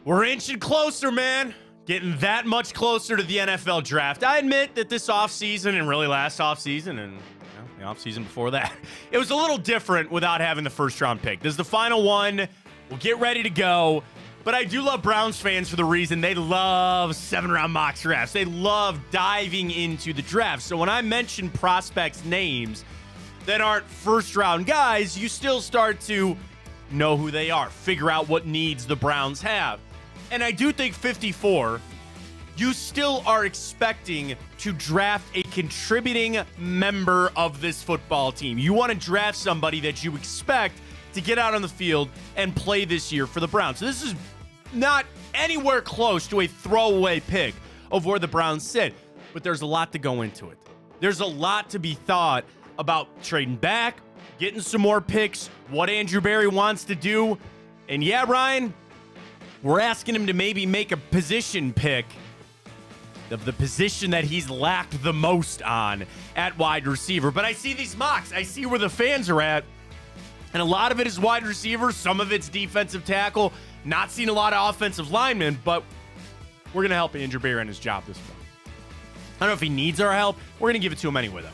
We're inching closer, man. Getting that much closer to the NFL draft. I admit that this offseason and really last offseason and the offseason before that, it was a little different without having the first round pick. This is the final one. We'll get ready to go. But I do love Browns fans for the reason they love 7-round mock drafts. They love diving into the draft. So when I mention prospects' names that aren't first-round guys, you still start to know who they are, figure out what needs the Browns have. And I do think 54, you still are expecting to draft a contributing member of this football team. You want to draft somebody that you expect to get out on the field and play this year for the Browns. So this is not anywhere close to a throwaway pick of where the Browns sit, but there's a lot to go into it. There's a lot to be thought about trading back, getting some more picks, what Andrew Berry wants to do. And yeah, Ryan, we're asking him to maybe make a position pick of the position that he's lacked the most on at wide receiver. But I see these mocks. I see where the fans are at. And a lot of it is wide receiver. Some of it's defensive tackle. Not seeing a lot of offensive linemen, but we're going to help Andrew Berry on his job this fall. I don't know if he needs our help. We're going to give it to him anyway, though.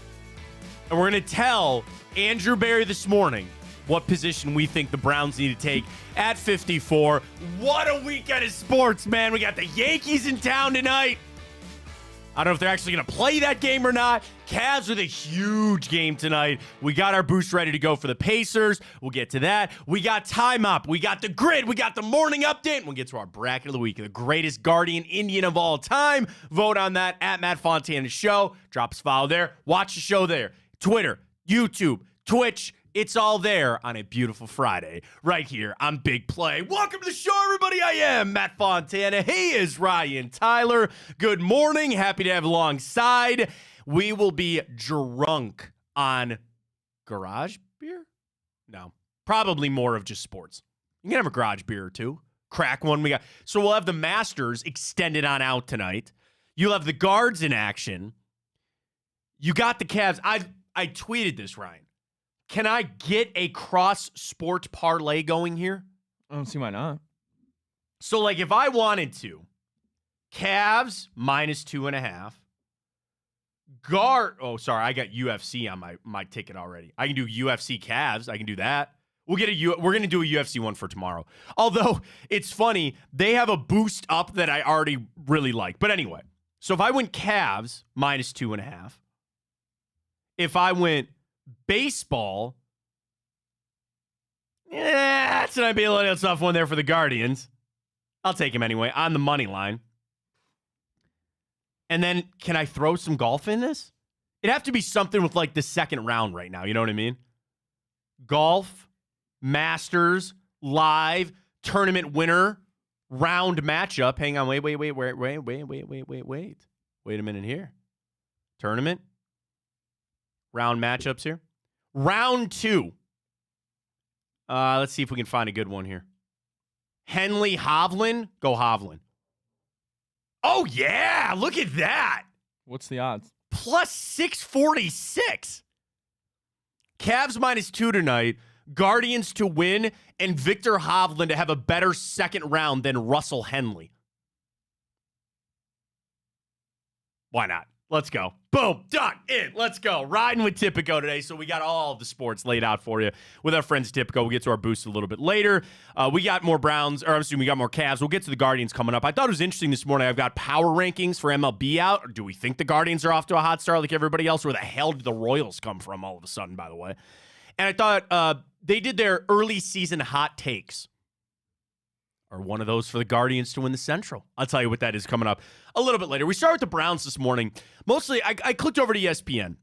And we're going to tell Andrew Berry this morning what position we think the Browns need to take at 54. What a weekend of sports, man. We got the Yankees in town tonight. I don't know if they're actually going to play that game or not. Cavs with a huge game tonight. We got our boost ready to go for the Pacers. We'll get to that. We got Time Up. We got the grid. We got the morning update. We'll get to our bracket of the week. The greatest Guardian Indian of all time. Vote on that at Matt Fontana Show. Drop us a follow there. Watch the show there. Twitter, YouTube, Twitch. It's all there on a beautiful Friday right here on Big Play. Welcome to the show, everybody. I am Matt Fontana. He is Ryan Tyler. Good morning. Happy to have alongside. We will be drunk on garage beer? No, probably more of just sports. You can have a garage beer or two. Crack one. So we'll have the Masters extended on out tonight. You'll have the guards in action. You got the Cavs. I tweeted this, Ryan. Can I get a cross-sport parlay going here? I don't see why not. So, like, if I wanted to, Cavs -2.5. I got UFC on my ticket already. I can do UFC Cavs. I can do that. We're going to do a UFC one for tomorrow. Although, it's funny, they have a boost up that I already really like. But anyway, so if I went Cavs -2.5, if I went baseball, that's going to be a little tough one there for the Guardians. I'll take him anyway on the money line. And then can I throw some golf in this? It'd have to be something with like the second round right now. You know what I mean? Golf, Masters, live, tournament winner, round matchup. Hang on. Wait a minute here. Tournament. Round matchups here. Round 2. Let's see if we can find a good one here. Henley, Hovland. Go Hovland. Oh, yeah. Look at that. What's the odds? Plus 646. Cavs -2 tonight. Guardians to win. And Victor Hovland to have a better second round than Russell Henley. Why not? Let's go. Boom. Done. In. Let's go. Riding with Tipico today. So we got all of the sports laid out for you with our friends at Tipico. We'll get to our boost a little bit later. We got more Browns, or I'm assuming we got more Cavs. We'll get to the Guardians coming up. I thought it was interesting this morning. I've got power rankings for MLB out. Or do we think the Guardians are off to a hot start like everybody else? Where the hell did the Royals come from all of a sudden, by the way? And I thought they did their early season hot takes. Or one of those for the Guardians to win the Central. I'll tell you what that is coming up a little bit later. We start with the Browns this morning. Mostly, I clicked over to ESPN,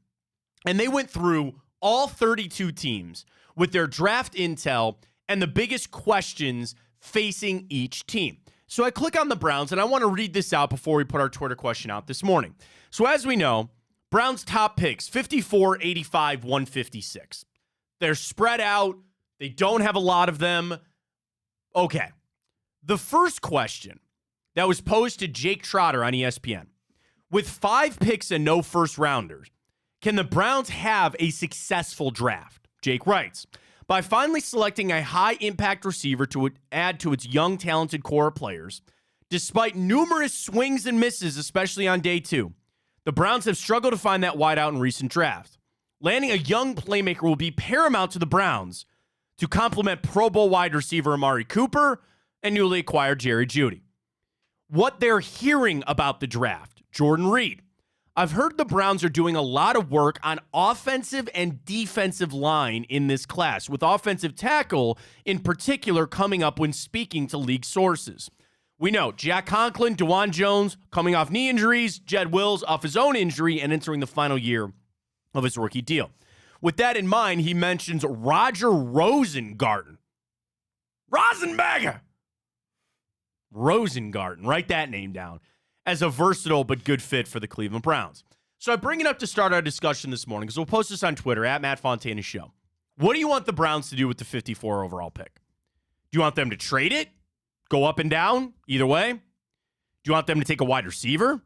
and they went through all 32 teams with their draft intel and the biggest questions facing each team. So I click on the Browns, and I want to read this out before we put our Twitter question out this morning. So as we know, Browns' top picks, 54, 85, 156. They're spread out. They don't have a lot of them. Okay. The first question that was posed to Jake Trotter on ESPN, with 5 picks and no first rounders, can the Browns have a successful draft? Jake writes, by finally selecting a high-impact receiver to add to its young, talented core of players. Despite numerous swings and misses, especially on day 2, the Browns have struggled to find that wideout in recent drafts. Landing a young playmaker will be paramount to the Browns to complement Pro Bowl wide receiver Amari Cooper and newly acquired Jerry Jeudy. What they're hearing about the draft, Jordan Reed. I've heard the Browns are doing a lot of work on offensive and defensive line in this class, with offensive tackle in particular coming up when speaking to league sources. We know Jack Conklin, DeJuan Jones coming off knee injuries, Jed Wills off his own injury and entering the final year of his rookie deal. With that in mind, he mentions Roger Rosengarten. Rosengarten, write that name down, as a versatile but good fit for the Cleveland Browns. So I bring it up to start our discussion this morning because we'll post this on Twitter at Matt Fontana Show. What do you want the Browns to do with the 54 overall pick? Do you want them to trade it? Go up and down? Either way? Do you want them to take a wide receiver?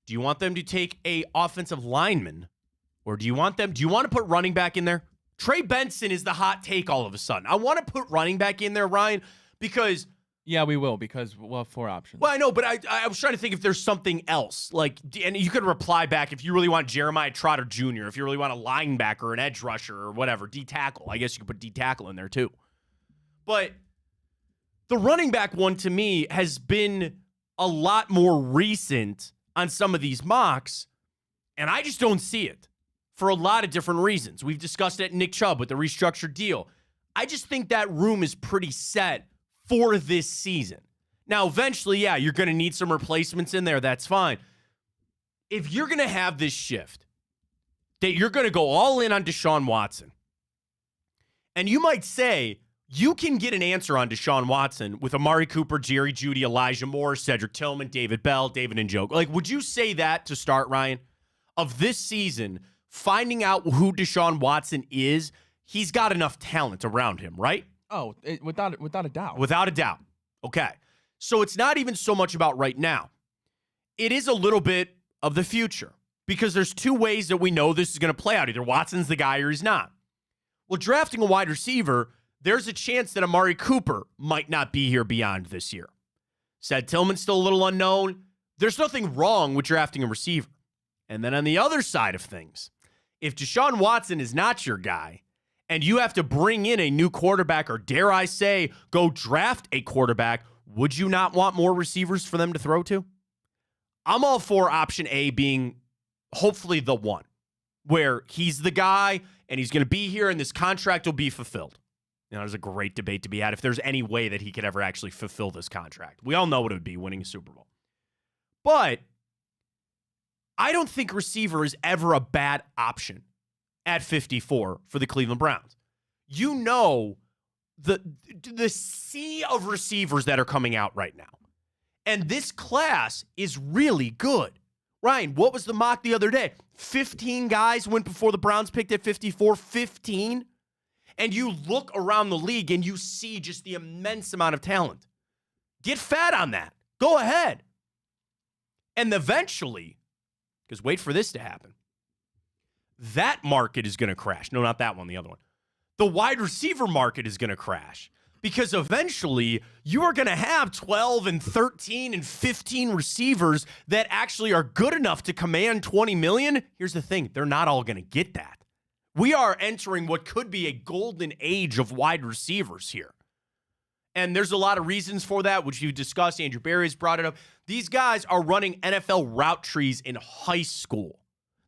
Do you want them to take a offensive lineman? Or do you want to put running back in there? Trey Benson is the hot take all of a sudden. I want to put running back in there, Ryan, because... Yeah, we will, because we'll have 4 options. Well, I know, but I was trying to think if there's something else. And you could reply back if you really want Jeremiah Trotter Jr., if you really want a linebacker, an edge rusher, or whatever, D-tackle. I guess you could put D-tackle in there, too. But the running back one, to me, has been a lot more recent on some of these mocks, and I just don't see it for a lot of different reasons. We've discussed it, Nick Chubb, with the restructured deal. I just think that room is pretty set for this season. Now, eventually, yeah, you're going to need some replacements in there. That's fine. If you're going to have this shift, that you're going to go all in on Deshaun Watson, and you might say you can get an answer on Deshaun Watson with Amari Cooper, Jerry Jeudy, Elijah Moore, Cedric Tillman, David Bell, David Njoku. Would you say that to start, Ryan? Of this season, finding out who Deshaun Watson is, he's got enough talent around him, right? Oh, without a doubt. Without a doubt. Okay. So it's not even so much about right now. It is a little bit of the future because there's 2 ways that we know this is going to play out. Either Watson's the guy or he's not. Well, drafting a wide receiver, there's a chance that Amari Cooper might not be here beyond this year. Said Tillman's still a little unknown. There's nothing wrong with drafting a receiver. And then on the other side of things, if Deshaun Watson is not your guy, and you have to bring in a new quarterback, or dare I say, go draft a quarterback, would you not want more receivers for them to throw to? I'm all for option A being hopefully the one, where he's the guy, and he's going to be here, and this contract will be fulfilled. There's a great debate to be had if there's any way that he could ever actually fulfill this contract. We all know what it would be, winning a Super Bowl. But I don't think receiver is ever a bad option at 54 for the Cleveland Browns. You know the sea of receivers that are coming out right now. And this class is really good. Ryan, what was the mock the other day? 15 guys went before the Browns picked at 54. 15? And you look around the league and you see just the immense amount of talent. Get fat on that. Go ahead. And eventually, because wait for this to happen, that market is going to crash. No, not that one, the other one. The wide receiver market is going to crash because eventually you are going to have 12 and 13 and 15 receivers that actually are good enough to command $20 million. Here's the thing. They're not all going to get that. We are entering what could be a golden age of wide receivers here. And there's a lot of reasons for that, which you discussed. Andrew Berry has brought it up. These guys are running NFL route trees in high school.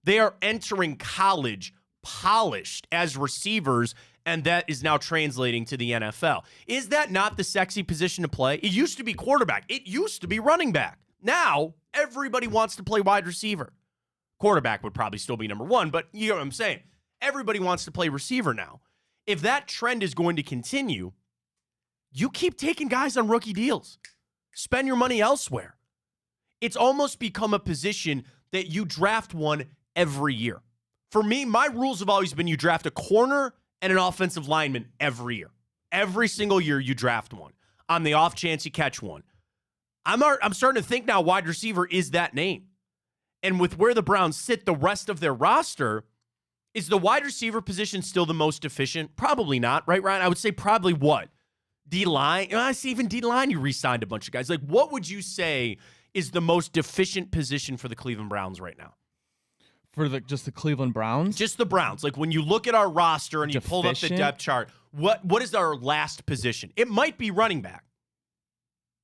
They are entering college polished as receivers, and that is now translating to the NFL. Is that not the sexy position to play? It used to be quarterback. It used to be running back. Now, everybody wants to play wide receiver. Quarterback would probably still be number 1, but you know what I'm saying. Everybody wants to play receiver now. If that trend is going to continue, you keep taking guys on rookie deals. Spend your money elsewhere. It's almost become a position that you draft one every year. For me, my rules have always been you draft a corner and an offensive lineman every year. Every single year you draft one. On the off chance you catch one. I'm starting to think now wide receiver is that name. And with where the Browns sit, the rest of their roster, Is the wide receiver position still the most efficient? Probably not, right, Ryan? I would say probably what? D-line? I see even D-line you re-signed a bunch of guys. Like, what would you say is the most deficient position for the Cleveland Browns right now? For just the Cleveland Browns? Just the Browns. Like, when you look at our roster and you pull up the depth chart, what is our last position? It might be running back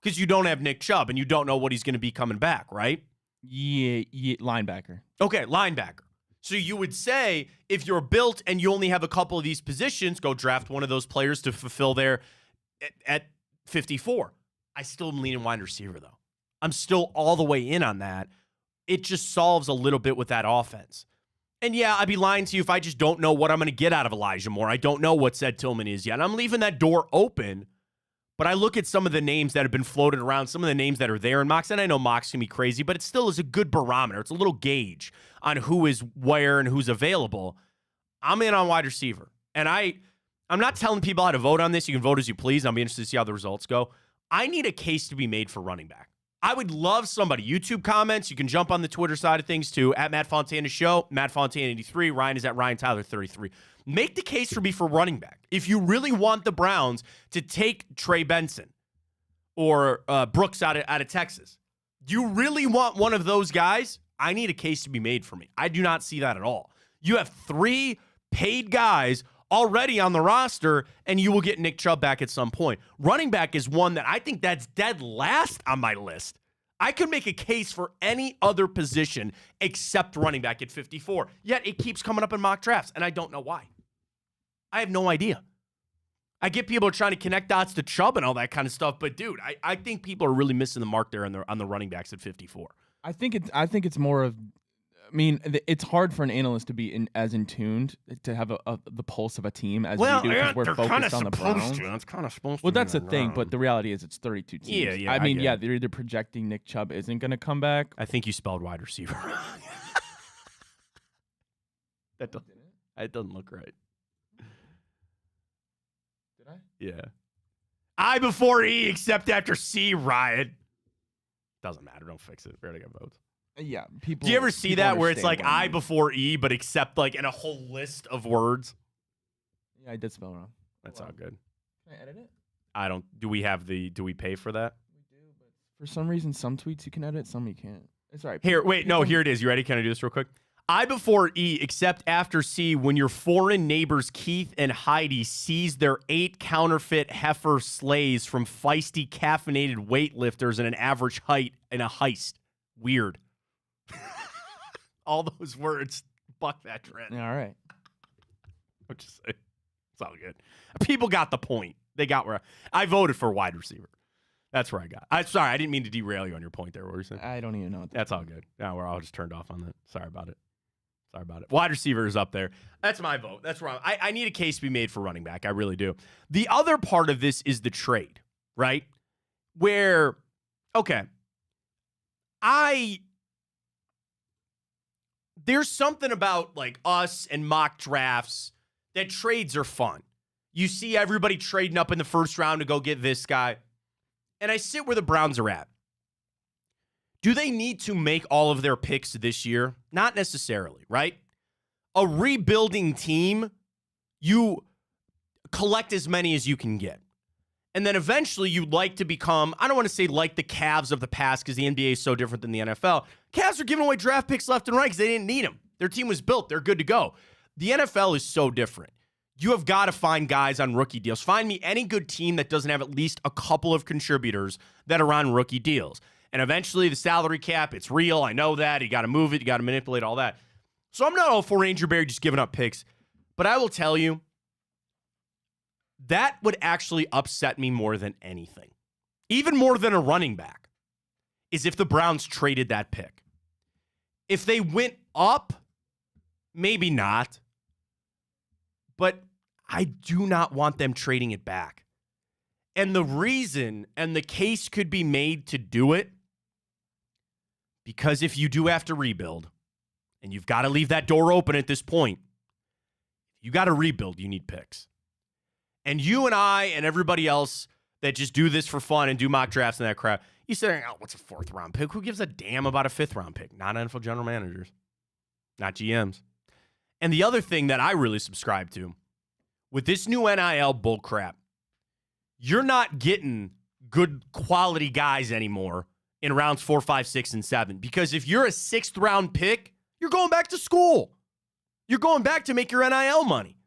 because you don't have Nick Chubb and you don't know what he's going to be coming back, right? Yeah, linebacker. Okay, linebacker. So you would say if you're built and you only have a couple of these positions, go draft one of those players to fulfill their at 54. I still am leaning wide receiver, though. I'm still all the way in on that. It just solves a little bit with that offense. And yeah, I'd be lying to you if I just don't know what I'm going to get out of Elijah Moore. I don't know what Zed Tillman is yet. And I'm leaving that door open. But I look at some of the names that have been floated around, some of the names that are there in mocks, and I know mocks can be crazy, but it still is a good barometer. It's a little gauge on who is where and who's available. I'm in on wide receiver. And I'm not telling people how to vote on this. You can vote as you please. I'll be interested to see how the results go. I need a case to be made for running back. I would love somebody. YouTube comments. You can jump on the Twitter side of things too. At Matt Fontana Show, Matt Fontana 83. Ryan is at Ryan Tyler 33. Make the case for me for running back. If you really want the Browns to take Trey Benson or Brooks out of Texas, do you really want one of those guys? I need a case to be made for me. I do not see that at all. You have 3 paid guys already on the roster, and you will get Nick Chubb back at some point. Running back is one that I think that's dead last on my list. I could make a case for any other position except running back at 54. Yet it keeps coming up in mock drafts, and I don't know why. I have no idea. I get people trying to connect dots to Chubb and all that kind of stuff, but dude, I think people are really missing the mark there on the running backs at 54. I think it's more of, I mean, it's hard for an analyst to be as in tuned to have the pulse of a team as we do because we're focused on the Browns. That's kind of supposed to. Well, that's the thing, but the reality is it's 32 teams. Yeah. I mean, they're either projecting Nick Chubb isn't going to come back. I think you spelled wide receiver wrong. It doesn't look right. Did I? Yeah. I before E except after C, Ryan. Doesn't matter. Don't fix it. We already got votes. Yeah, people. Do you ever see that where it's like I before E, but except like in a whole list of words? Yeah, I did spell wrong. That's all good. Can I edit it? I don't. Do we pay for that? We do, but for some reason, some tweets you can edit, some you can't. It's all right. Here, wait, no, here it is. You ready? Can I do this real quick? I before E, except after C, when your foreign neighbors Keith and Heidi seize their 8 counterfeit heifer sleighs from feisty caffeinated weightlifters in an average height in a heist. Weird. All those words. Buck that trend. All right. I'm just saying. It's all good. People got the point. They got where I voted for wide receiver. That's where I got. I'm sorry. I didn't mean to derail you on your point there. What were you saying? I don't even know. That's all good. Now we're all just turned off on that. Sorry about it. Wide receiver is up there. That's my vote. That's where I need a case to be made for running back. I really do. The other part of this is the trade, right? Where, okay, there's something about like us and mock drafts that trades are fun. You see everybody trading up in the first round to go get this guy. And I sit where the Browns are at. Do they need to make all of their picks this year? Not necessarily, right? A rebuilding team, you collect as many as you can get. And then eventually you'd like to become, I don't want to say like the Cavs of the past because the NBA is so different than the NFL. Cavs are giving away draft picks left and right because they didn't need them. Their team was built. They're good to go. The NFL is so different. You have got to find guys on rookie deals. Find me any good team that doesn't have at least a couple of contributors that are on rookie deals. And eventually the salary cap, it's real. I know that. You got to move it. You got to manipulate all that. So I'm not all for Ranger Barry just giving up picks. But I will tell you, that would actually upset me more than anything. Even more than a running back. Is if the Browns traded that pick. If they went up, maybe not. But I do not want them trading it back. And the reason, and the case could be made to do it, because if you do have to rebuild, and you've got to leave that door open at this point, if you got to rebuild, you need picks. And you and I and everybody else that just do this for fun and do mock drafts and that crap, you say, oh, what's a 4th round pick? Who gives a damn about a 5th round pick? Not NFL general managers. Not GMs. And the other thing that I really subscribe to, with this new NIL bullcrap, you're not getting good quality guys anymore in rounds 4, 5, 6, and 7. Because if you're a 6th round pick, you're going back to school. You're going back to make your NIL money.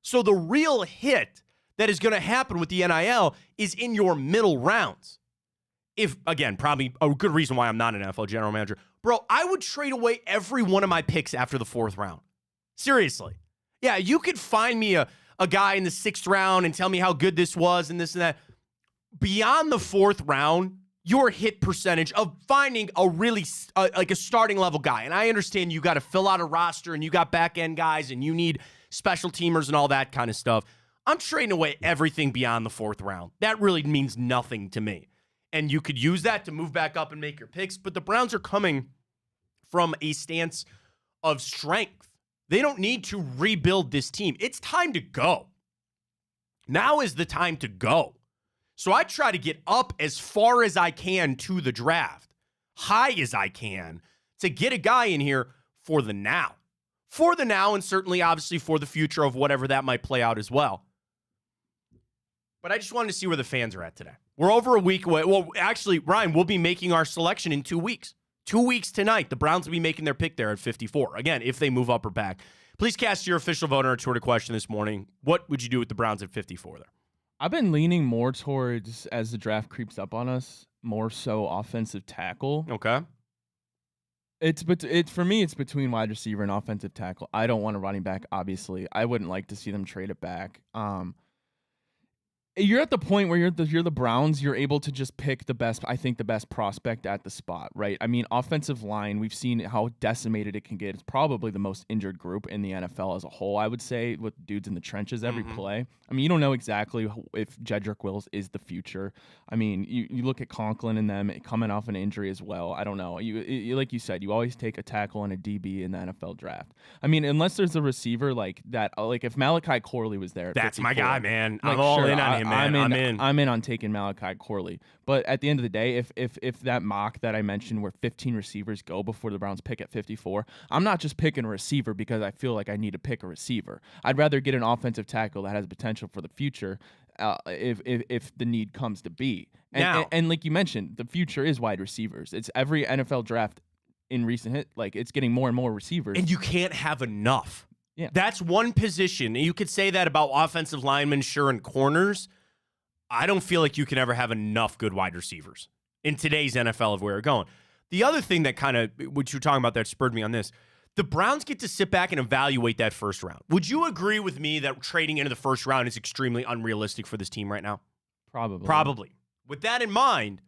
So the real hit that is going to happen with the NIL is in your middle rounds. If, again, probably a good reason why I'm not an NFL general manager. Bro, I would trade away every one of my picks after the 4th round. Seriously. Yeah, you could find me a guy in the 6th round and tell me how good this was and this and that. Beyond the 4th round, your hit percentage of finding a really like a starting level guy. And I understand you got to fill out a roster and you got back end guys and you need special teamers and all that kind of stuff. I'm trading away everything beyond the 4th round. That really means nothing to me. And you could use that to move back up and make your picks. But the Browns are coming from a stance of strength. They don't need to rebuild this team. It's time to go. Now is the time to go. So I try to get up as far as I can to the draft, high as I can, to get a guy in here for the now. For the now, and certainly, obviously, for the future of whatever that might play out as well. But I just wanted to see where the fans are at today. We're over a week away. Well, actually, Ryan, we'll be making our selection in 2 weeks. 2 weeks tonight. The Browns will be making their pick there at 54. Again, if they move up or back. Please cast your official vote on our Twitter question this morning. What would you do with the Browns at 54 there? I've been leaning more towards, as the draft creeps up on us, more so offensive tackle. Okay. It's for me, it's between wide receiver and offensive tackle. I don't want a running back, obviously. I wouldn't like to see them trade it back. You're at the point where you're the Browns. You're able to just pick the best prospect at the spot, right? I mean, offensive line, we've seen how decimated it can get. It's probably the most injured group in the NFL as a whole, I would say, with dudes in the trenches every play. I mean, you don't know exactly if Jedrick Wills is the future. I mean, you look at Conklin and them coming off an injury as well. I don't know. You like you said, you always take a tackle and a DB in the NFL draft. I mean, unless there's a receiver like that, like if Malachi Corley was there. That's 54, my guy, man. Like, I'm all sure, in on him. Man, I'm in on taking Malachi Corley. But at the end of the day, if that mock that I mentioned where 15 receivers go before the Browns pick at 54, I'm not just picking a receiver because I feel like I need to pick a receiver. I'd rather get an offensive tackle that has potential for the future if the need comes to be. And like you mentioned, the future is wide receivers. It's every NFL draft in recent it's getting more and more receivers. And you can't have enough. Yeah. That's one position. You could say that about offensive linemen, sure, and corners. I don't feel like you can ever have enough good wide receivers in today's NFL of where we're going. The other thing that kind of, what you're talking about that spurred me on this, the Browns get to sit back and evaluate that first round. Would you agree with me that trading into the first round is extremely unrealistic for this team right now? Probably. With that in mind,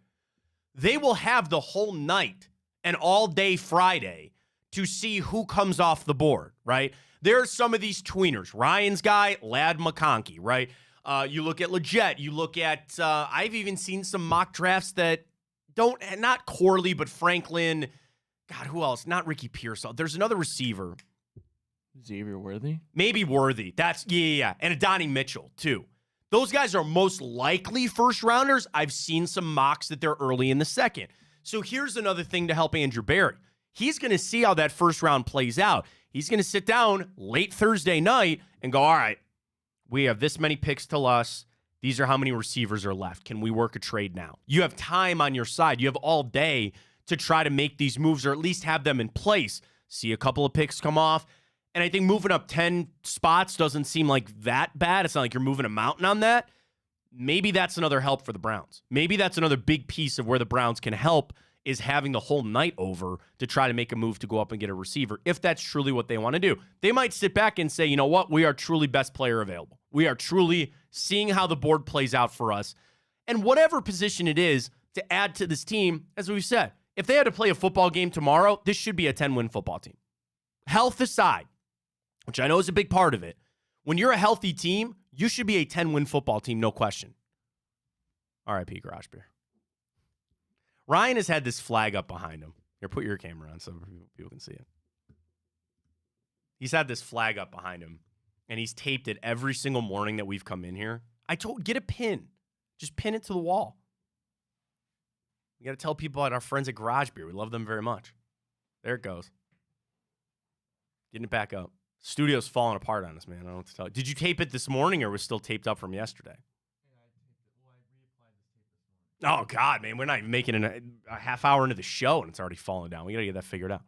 they will have the whole night and all day Friday to see who comes off the board, right? There are some of these tweeners. Ryan's guy, Ladd McConkey, right? You look at Leggett. You look at, I've even seen some mock drafts that not Corley, but Franklin. God, who else? Not Ricky Pearsall. There's another receiver. Xavier Worthy? Maybe Worthy. That's, yeah. And Adonai Mitchell, too. Those guys are most likely first rounders. I've seen some mocks that they're early in the second. So here's another thing to help Andrew Berry. He's going to see how that first round plays out. He's going to sit down late Thursday night and go, all right, we have this many picks to us. These are how many receivers are left. Can we work a trade now? You have time on your side. You have all day to try to make these moves or at least have them in place. See a couple of picks come off. And I think moving up 10 spots doesn't seem like that bad. It's not like you're moving a mountain on that. Maybe that's another help for the Browns. Maybe that's another big piece of where the Browns can help is having the whole night over to try to make a move to go up and get a receiver, if that's truly what they want to do. They might sit back and say, you know what, we are truly best player available. We are truly seeing how the board plays out for us. And whatever position it is to add to this team, as we've said, if they had to play a football game tomorrow, this should be a 10-win football team. Health aside, which I know is a big part of it, when you're a healthy team, you should be a 10-win football team, no question. R.I.P. Garage Beer. Ryan has had this flag up behind him. Here, put your camera on so people can see it. He's had this flag up behind him, and he's taped it every single morning that we've come in here. Get a pin. Just pin it to the wall. We got to tell people about our friends at Garage Beer. We love them very much. There it goes. Getting it back up. Studio's falling apart on us, man. I don't know what to tell you. Did you tape it this morning or was still taped up from yesterday? Oh, God, man. We're not even making it a half hour into the show, and it's already falling down. We got to get that figured out.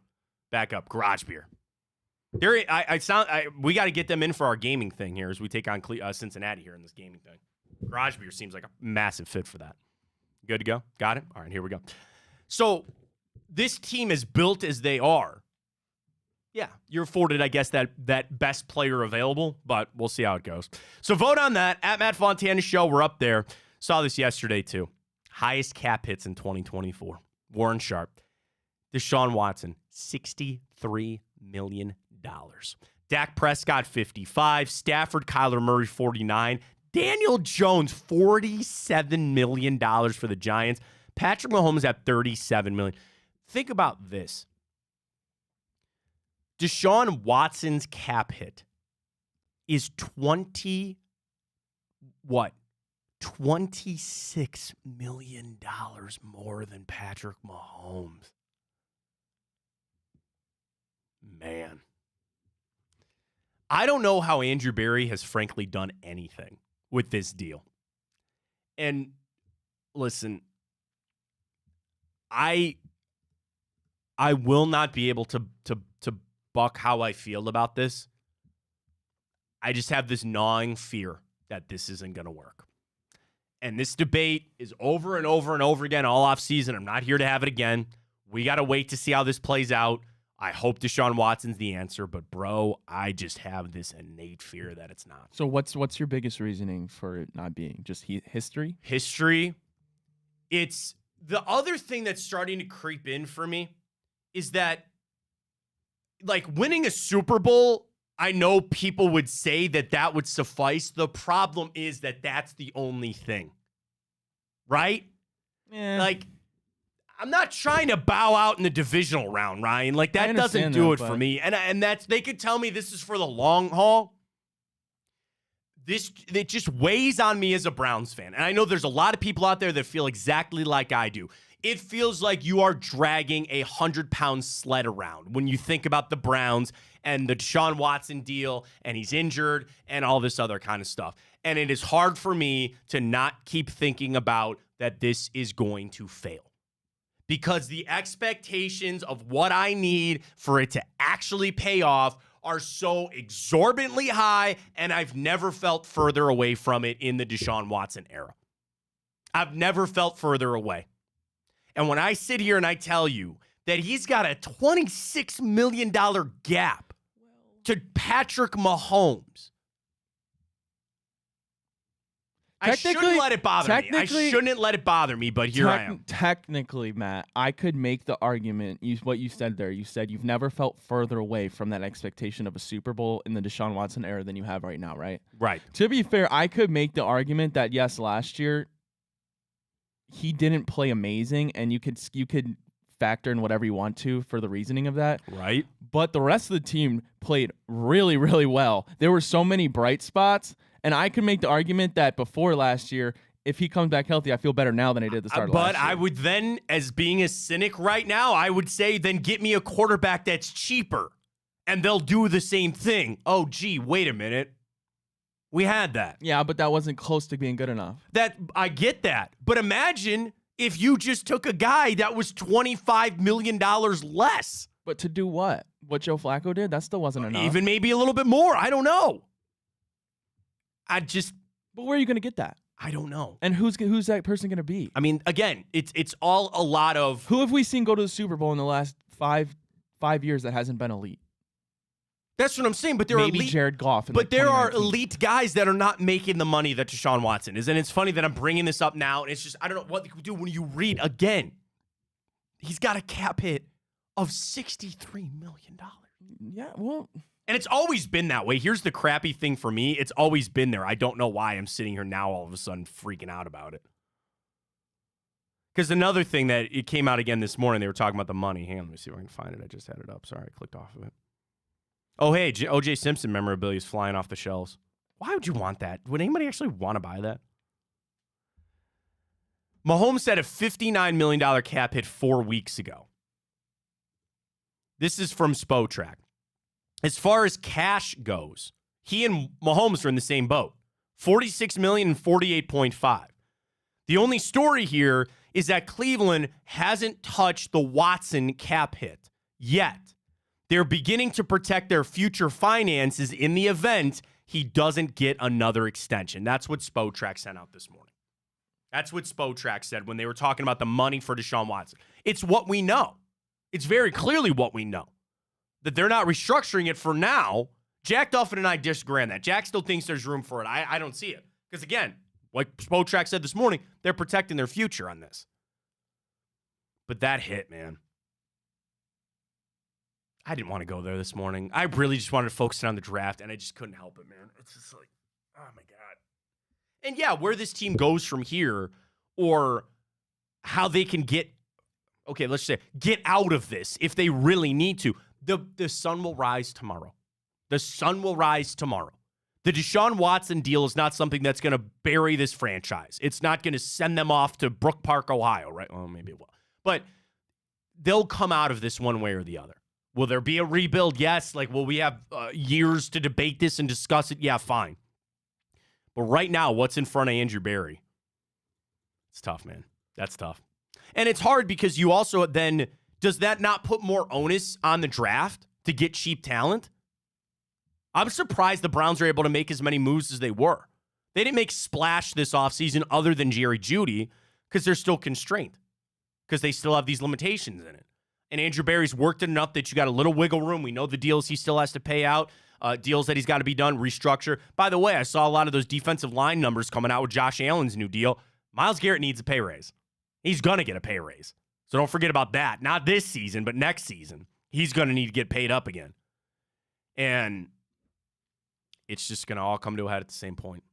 Back up. Garage Beer. We got to get them in for our gaming thing here as we take on Cincinnati here in this gaming thing. Garage Beer seems like a massive fit for that. Good to go? Got it? All right, here we go. So this team is built as they are. Yeah, you're afforded, I guess, that best player available, but we'll see how it goes. So vote on that. At Matt Fontana Show, we're up there. Saw this yesterday, too. Highest cap hits in 2024. Warren Sharp. Deshaun Watson, $63 million. Dak Prescott, 55. Stafford, Kyler Murray, 49. Daniel Jones, $47 million for the Giants. Patrick Mahomes at $37 million. Think about this. Deshaun Watson's cap hit is $26 million more than Patrick Mahomes. Man. I don't know how Andrew Berry has frankly done anything with this deal. And listen, I will not be able to buck how I feel about this. I just have this gnawing fear that this isn't going to work. And this debate is over and over and over again all offseason. I'm not here to have it again. We got to wait to see how this plays out. I hope Deshaun Watson's the answer, but bro, I just have this innate fear that it's not. So what's your biggest reasoning for it not being? Just history? History. It's the other thing that's starting to creep in for me is that, like, winning a Super Bowl, I know people would say that would suffice. The problem is that that's the only thing, right? Yeah. Like, I'm not trying to bow out in the divisional round, Ryan. Like, that doesn't do it for me. And that's, they could tell me this is for the long haul. It just weighs on me as a Browns fan. And I know there's a lot of people out there that feel exactly like I do. It feels like you are dragging a 100-pound sled around when you think about the Browns and the Deshaun Watson deal, and he's injured and all this other kind of stuff. And it is hard for me to not keep thinking about that this is going to fail. Because the expectations of what I need for it to actually pay off are so exorbitantly high, and I've never felt further away from it in the Deshaun Watson era. I've never felt further away. And when I sit here and I tell you that he's got a $26 million gap to Patrick Mahomes, I shouldn't let it bother me. I shouldn't let it bother me, but here I am. Technically, Matt, I could make the argument, what you said there. You said you've never felt further away from that expectation of a Super Bowl in the Deshaun Watson era than you have right now, right? Right. To be fair, I could make the argument that, yes, last year, he didn't play amazing, and you could factor in whatever you want to for the reasoning of that. Right. But the rest of the team played really, really well. There were so many bright spots. And I could make the argument that before last year, if he comes back healthy, I feel better now than I did at the start of last year. But I would then, as being a cynic right now, I would say then get me a quarterback that's cheaper, and they'll do the same thing. Oh, gee, wait a minute. We had that. Yeah, but that wasn't close to being good enough. I get that. But imagine if you just took a guy that was $25 million less. But to do what? What Joe Flacco did? That still wasn't enough. Even maybe a little bit more. I don't know. But where are you going to get that? I don't know. And who's that person going to be? I mean, again, it's all a lot of... Who have we seen go to the Super Bowl in the last five years that hasn't been elite? That's what I'm saying, but there are elite... Jared Goff. But there are elite guys that are not making the money that Deshaun Watson is. And it's funny that I'm bringing this up now, and it's just, I don't know what you do when you read, again, he's got a cap hit of $63 million. Yeah, well... And it's always been that way. Here's the crappy thing for me. It's always been there. I don't know why I'm sitting here now all of a sudden freaking out about it. Because another thing that it came out again this morning, they were talking about the money. Hang on, let me see if I can find it. I just had it up. Sorry, I clicked off of it. Oh, hey, O.J. Simpson memorabilia is flying off the shelves. Why would you want that? Would anybody actually want to buy that? Mahomes said a $59 million cap hit 4 weeks ago. This is from Spotrac. As far as cash goes, he and Mahomes are in the same boat. $46 million and $48.5. The only story here is that Cleveland hasn't touched the Watson cap hit yet. They're beginning to protect their future finances in the event he doesn't get another extension. That's what Spotrac sent out this morning. That's what Spotrac said when they were talking about the money for Deshaun Watson. It's what we know. It's very clearly what we know. That they're not restructuring it for now. Jack Duffin and I disagree on that. Jack still thinks there's room for it. I don't see it. Because again, like Spotrac said this morning, they're protecting their future on this. But that hit, man. I didn't want to go there this morning. I really just wanted to focus on the draft, and I just couldn't help it, man. It's just like, oh my God. And yeah, where this team goes from here, or how they can get out of this if they really need to. The sun will rise tomorrow. The sun will rise tomorrow. The Deshaun Watson deal is not something that's going to bury this franchise. It's not going to send them off to Brook Park, Ohio, right? Well, maybe it will. But they'll come out of this one way or the other. Will there be a rebuild? Yes. Like, will we have years to debate this and discuss it? Yeah, fine. But right now, what's in front of Andrew Berry? It's tough, man. That's tough. And it's hard because you also then, does that not put more onus on the draft to get cheap talent? I'm surprised the Browns are able to make as many moves as they were. They didn't make splash this offseason other than Jerry Jeudy because they're still constrained, because they still have these limitations in it. And Andrew Berry's worked it enough that you got a little wiggle room. We know the deals he still has to pay out, deals that he's got to be done, restructure. By the way, I saw a lot of those defensive line numbers coming out with Josh Allen's new deal. Myles Garrett needs a pay raise. He's going to get a pay raise. So don't forget about that. Not this season, but next season. He's going to need to get paid up again. And it's just going to all come to a head at the same point.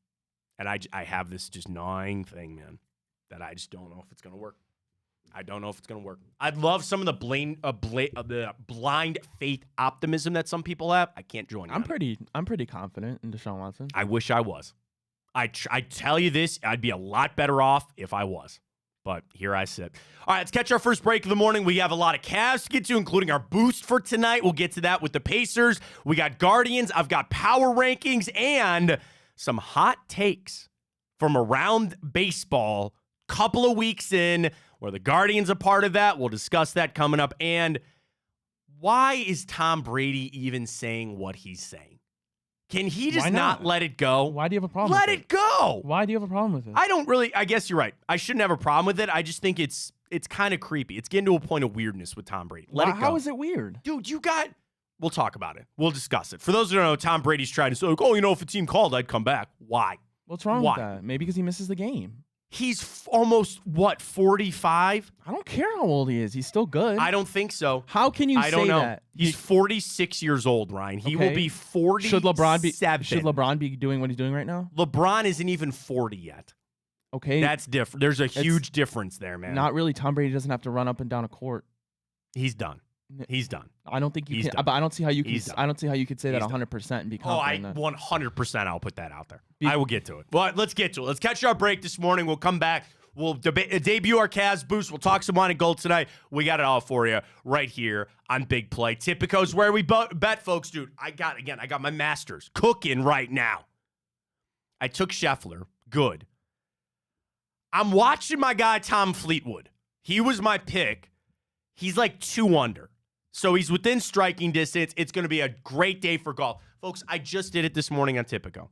And I have this just gnawing thing, man, that I just don't know if it's going to work. I don't know if it's going to work. I'd love some of the blind faith optimism that some people have. I can't join you. I'm pretty confident in Deshaun Watson. I wish I was. I tell you this, I'd be a lot better off if I was. But here I sit. All right, let's catch our first break of the morning. We have a lot of Cavs to get to, including our boost for tonight. We'll get to that with the Pacers. We got Guardians. I've got power rankings and some hot takes from around baseball. Couple of weeks in, where the Guardians are part of that. We'll discuss that coming up. And why is Tom Brady even saying what he's saying? Can he just not let it go? Why do you have a problem with it? Let it go. Why do you have a problem with it? I guess you're right. I shouldn't have a problem with it. I just think it's kind of creepy. It's getting to a point of weirdness with Tom Brady. Let it go. How is it weird? Dude, we'll talk about it. We'll discuss it. For those who don't know, Tom Brady's trying to say, if a team called, I'd come back. Why? What's wrong with that? Maybe because he misses the game. He's almost, 45? I don't care how old he is. He's still good. I don't think so. How can you say that? He's 46 years old, Ryan. He will be 47. Should LeBron be doing what he's doing right now? LeBron isn't even 40 yet. Okay. That's different. There's a huge difference there, man. Not really. Tom Brady doesn't have to run up and down a court. He's done. He's done. I don't think you can. But I don't see how you can. I don't see how you could say that 100% and be confident. 100%. I'll put that out there. I will get to it. Well, let's get to it. Let's catch our break this morning. We'll come back. We'll debut our Cavs boost. We'll talk some wine and gold tonight. We got it all for you right here on Big Play. Tipico's where we bet, folks. Dude, I got my masters cooking right now. I took Scheffler. Good. I'm watching my guy Tom Fleetwood. He was my pick. He's like 2 under. So he's within striking distance. It's going to be a great day for golf. Folks, I just did it this morning on Tipico.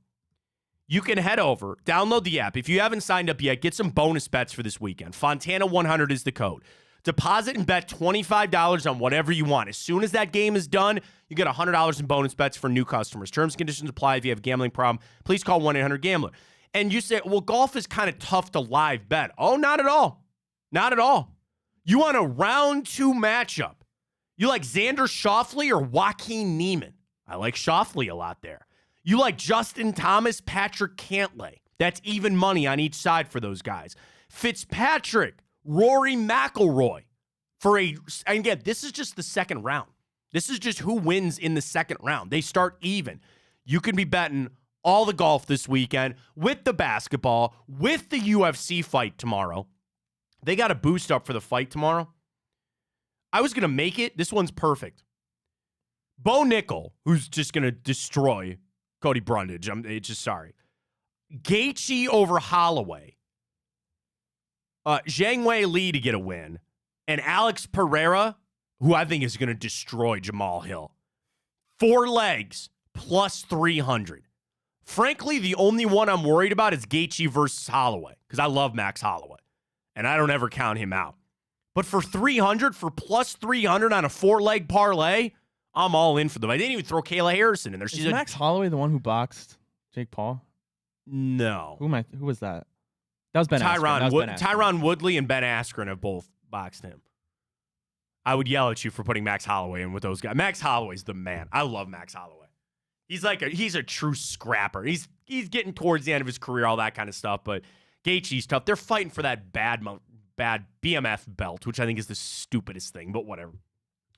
You can head over, download the app. If you haven't signed up yet, get some bonus bets for this weekend. Fontana 100 is the code. Deposit and bet $25 on whatever you want. As soon as that game is done, you get $100 in bonus bets for new customers. Terms and conditions apply. If you have a gambling problem, please call 1-800-GAMBLER. And you say, well, golf is kind of tough to live bet. Oh, not at all. Not at all. You want a round 2 matchup. You like Xander Schauffele or Joaquin Niemann? I like Schauffele a lot there. You like Justin Thomas, Patrick Cantlay. That's even money on each side for those guys. Fitzpatrick, Rory McIlroy. And again, this is just the second round. This is just who wins in the second round. They start even. You can be betting all the golf this weekend with the basketball, with the UFC fight tomorrow. They got a boost up for the fight tomorrow. I was going to make it. This one's perfect. Bo Nickel, who's just going to destroy Cody Brundage. I'm just sorry. Gaethje over Holloway. Zhang Wei Li to get a win. And Alex Pereira, who I think is going to destroy Jamal Hill. 4 legs plus 300. Frankly, the only one I'm worried about is Gaethje versus Holloway because I love Max Holloway, and I don't ever count him out. But for 300, for plus 300 on a 4-leg parlay, I'm all in for them. I didn't even throw Kayla Harrison in there. Is Max Holloway the one who boxed Jake Paul? No. Who was that? That was Ben Askren. Tyron Woodley and Ben Askren have both boxed him. I would yell at you for putting Max Holloway in with those guys. Max Holloway's the man. I love Max Holloway. He's a true scrapper. He's getting towards the end of his career, all that kind of stuff. But Gaethje's tough. They're fighting for that bad BMF belt, which I think is the stupidest thing, but whatever.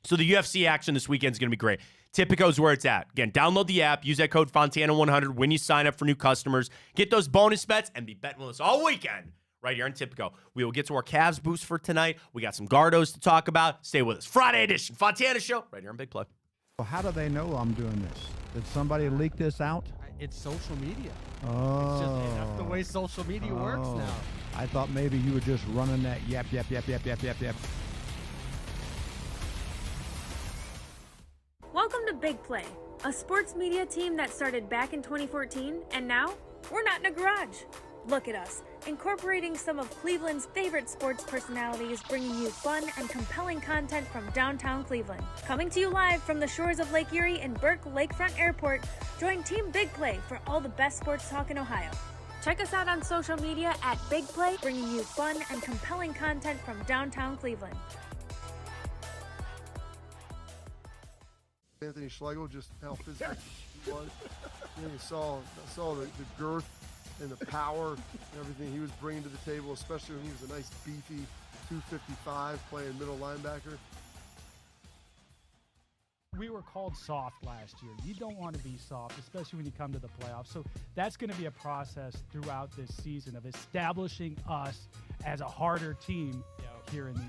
So the UFC action this weekend is going to be great. Tipico's where it's at. Again, download the app. Use that code Fontana100 when you sign up for new customers. Get those bonus bets and be betting with us all weekend right here on Tipico. We will get to our Cavs boost for tonight. We got some Gardos to talk about. Stay with us. Friday edition, Fontana Show, right here on Big Play. Well, how do they know I'm doing this? Did somebody leak this out? It's social media. Oh. It's just that's the way social media works now. I thought maybe you were just running that yep. Welcome to Big Play, a sports media team that started back in 2014, and now we're not in a garage. Look at us, incorporating some of Cleveland's favorite sports personalities, bringing you fun and compelling content from downtown Cleveland. Coming to you live from the shores of Lake Erie and Burke Lakefront Airport, join Team Big Play for all the best sports talk in Ohio. Check us out on social media at Big Play, bringing you fun and compelling content from downtown Cleveland. Anthony Schlegel, just how physical he was. You know, you saw the girth and the power and everything he was bringing to the table, especially when he was a nice beefy 255 playing middle linebacker. We were called soft last year. You don't want to be soft, especially when you come to the playoffs. So that's going to be a process throughout this season of establishing us as a harder team here in the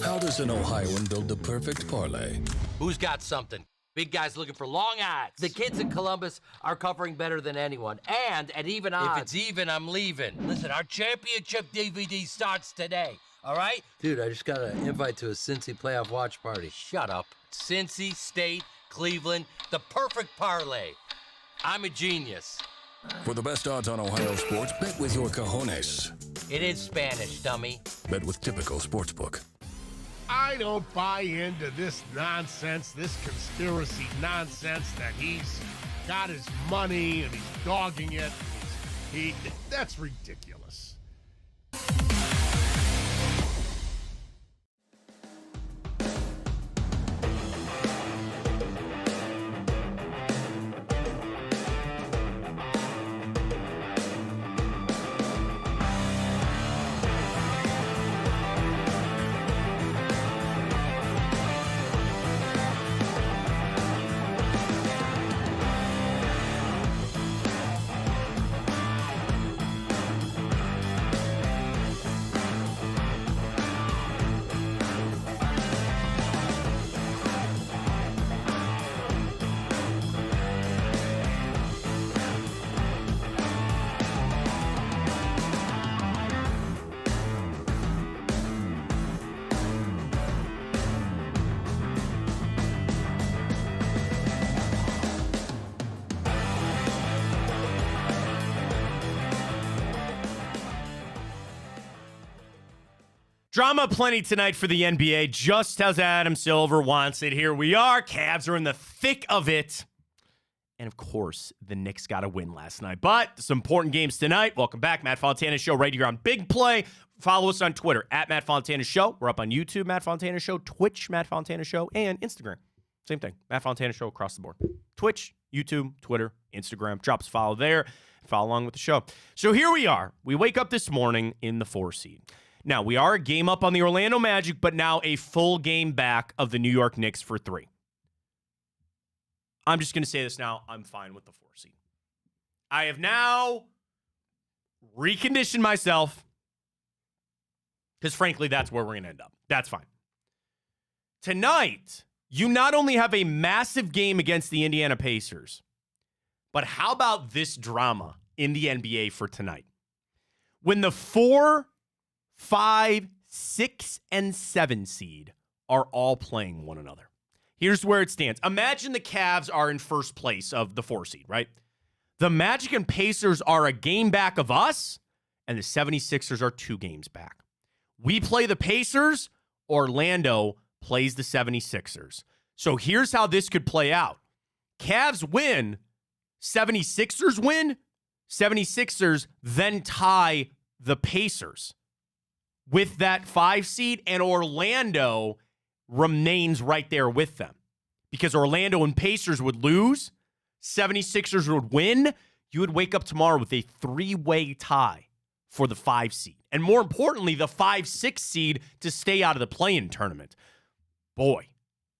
How does an Ohioan build the perfect parlay? Who's got something? Big guys looking for long odds. The kids in Columbus are covering better than anyone, and at even odds. If it's even, I'm leaving. Listen, our championship DVD starts today, all right? Dude, I just got an invite to a Cincy playoff watch party. Shut up. Cincy, State, Cleveland, the perfect parlay. I'm a genius. For the best odds on Ohio sports, bet with your cojones. It is Spanish, dummy. Bet with Typical Sportsbook. I don't buy into this nonsense, this conspiracy nonsense that he's got his money and he's dogging it. That's ridiculous. Drama plenty tonight for the NBA, just as Adam Silver wants it. Here we are. Cavs are in the thick of it. And, of course, the Knicks got a win last night. But some important games tonight. Welcome back. Matt Fontana Show right here on Big Play. Follow us on Twitter, at Matt Fontana Show. We're up on YouTube, Matt Fontana Show, Twitch, Matt Fontana Show, and Instagram. Same thing, Matt Fontana Show across the board. Twitch, YouTube, Twitter, Instagram. Drop us a follow there. Follow along with the show. So here we are. We wake up this morning in the 4 seed. Now, we are a game up on the Orlando Magic, but now a full game back of the New York Knicks for 3. I'm just going to say this now. I'm fine with the 4 seed. I have now reconditioned myself because, frankly, that's where we're going to end up. That's fine. tonight, you not only have a massive game against the Indiana Pacers, but how about this drama in the NBA for tonight? When the 4, 5, 6, and 7 seed are all playing one another. Here's where it stands. Imagine the Cavs are in first place of the 4 seed, right? The Magic and Pacers are a game back of us, and the 76ers are 2 games back. We play the Pacers, Orlando plays the 76ers. So here's how this could play out. Cavs win, 76ers win, 76ers then tie the Pacers with that 5 seed, and Orlando remains right there with them. Because Orlando and Pacers would lose, 76ers would win, you would wake up tomorrow with a 3-way tie for the 5 seed. And more importantly, the 5-6 seed to stay out of the play-in tournament. Boy,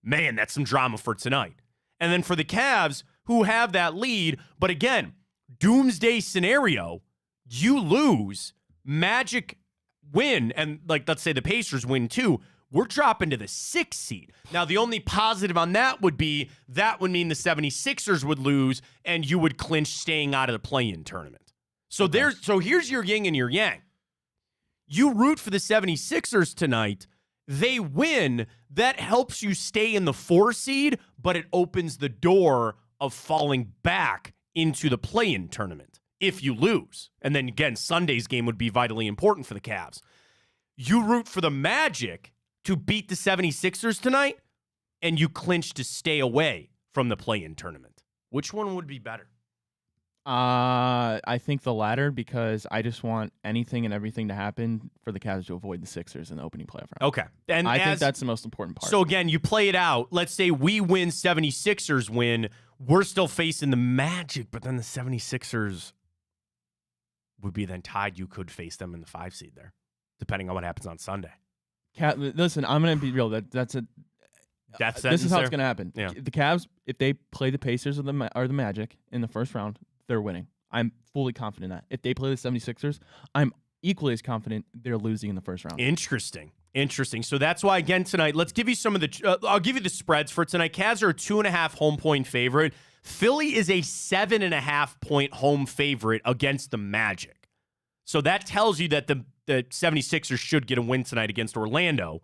man, that's some drama for tonight. And then for the Cavs, who have that lead, but again, doomsday scenario, you lose, Magic win, and let's say the Pacers win too, we're dropping to the 6th seed. Now, the only positive on that would be that would mean the 76ers would lose and you would clinch staying out of the play-in tournament. So here's your yin and your yang. You root for the 76ers tonight. They win. That helps you stay in the 4 seed, but it opens the door of falling back into the play-in tournament if you lose. And then again, Sunday's game would be vitally important for the Cavs. You root for the Magic to beat the 76ers tonight, and you clinch to stay away from the play-in tournament. Which one would be better? I think the latter, because I just want anything and everything to happen for the Cavs to avoid the Sixers in the opening playoff round. Okay. And I think that's the most important part. So again, you play it out. Let's say we win, 76ers win. We're still facing the Magic, but then the 76ers would be then tied. You could face them in the 5 seed there, depending on what happens on Sunday. Listen, I'm going to be real. That's a death sentence. This is how there? it's going to happen. Yeah. The Cavs, if they play the Pacers or the Magic in the first round, they're winning. I'm fully confident in that. If they play the 76ers, I'm equally as confident they're losing in the first round. Interesting. So that's why, again, tonight, let's give you some of the I'll give you the spreads for tonight. Cavs are a 2.5 home point favorite. Philly is a 7.5 point home favorite against the Magic. So that tells you that the 76ers should get a win tonight against Orlando.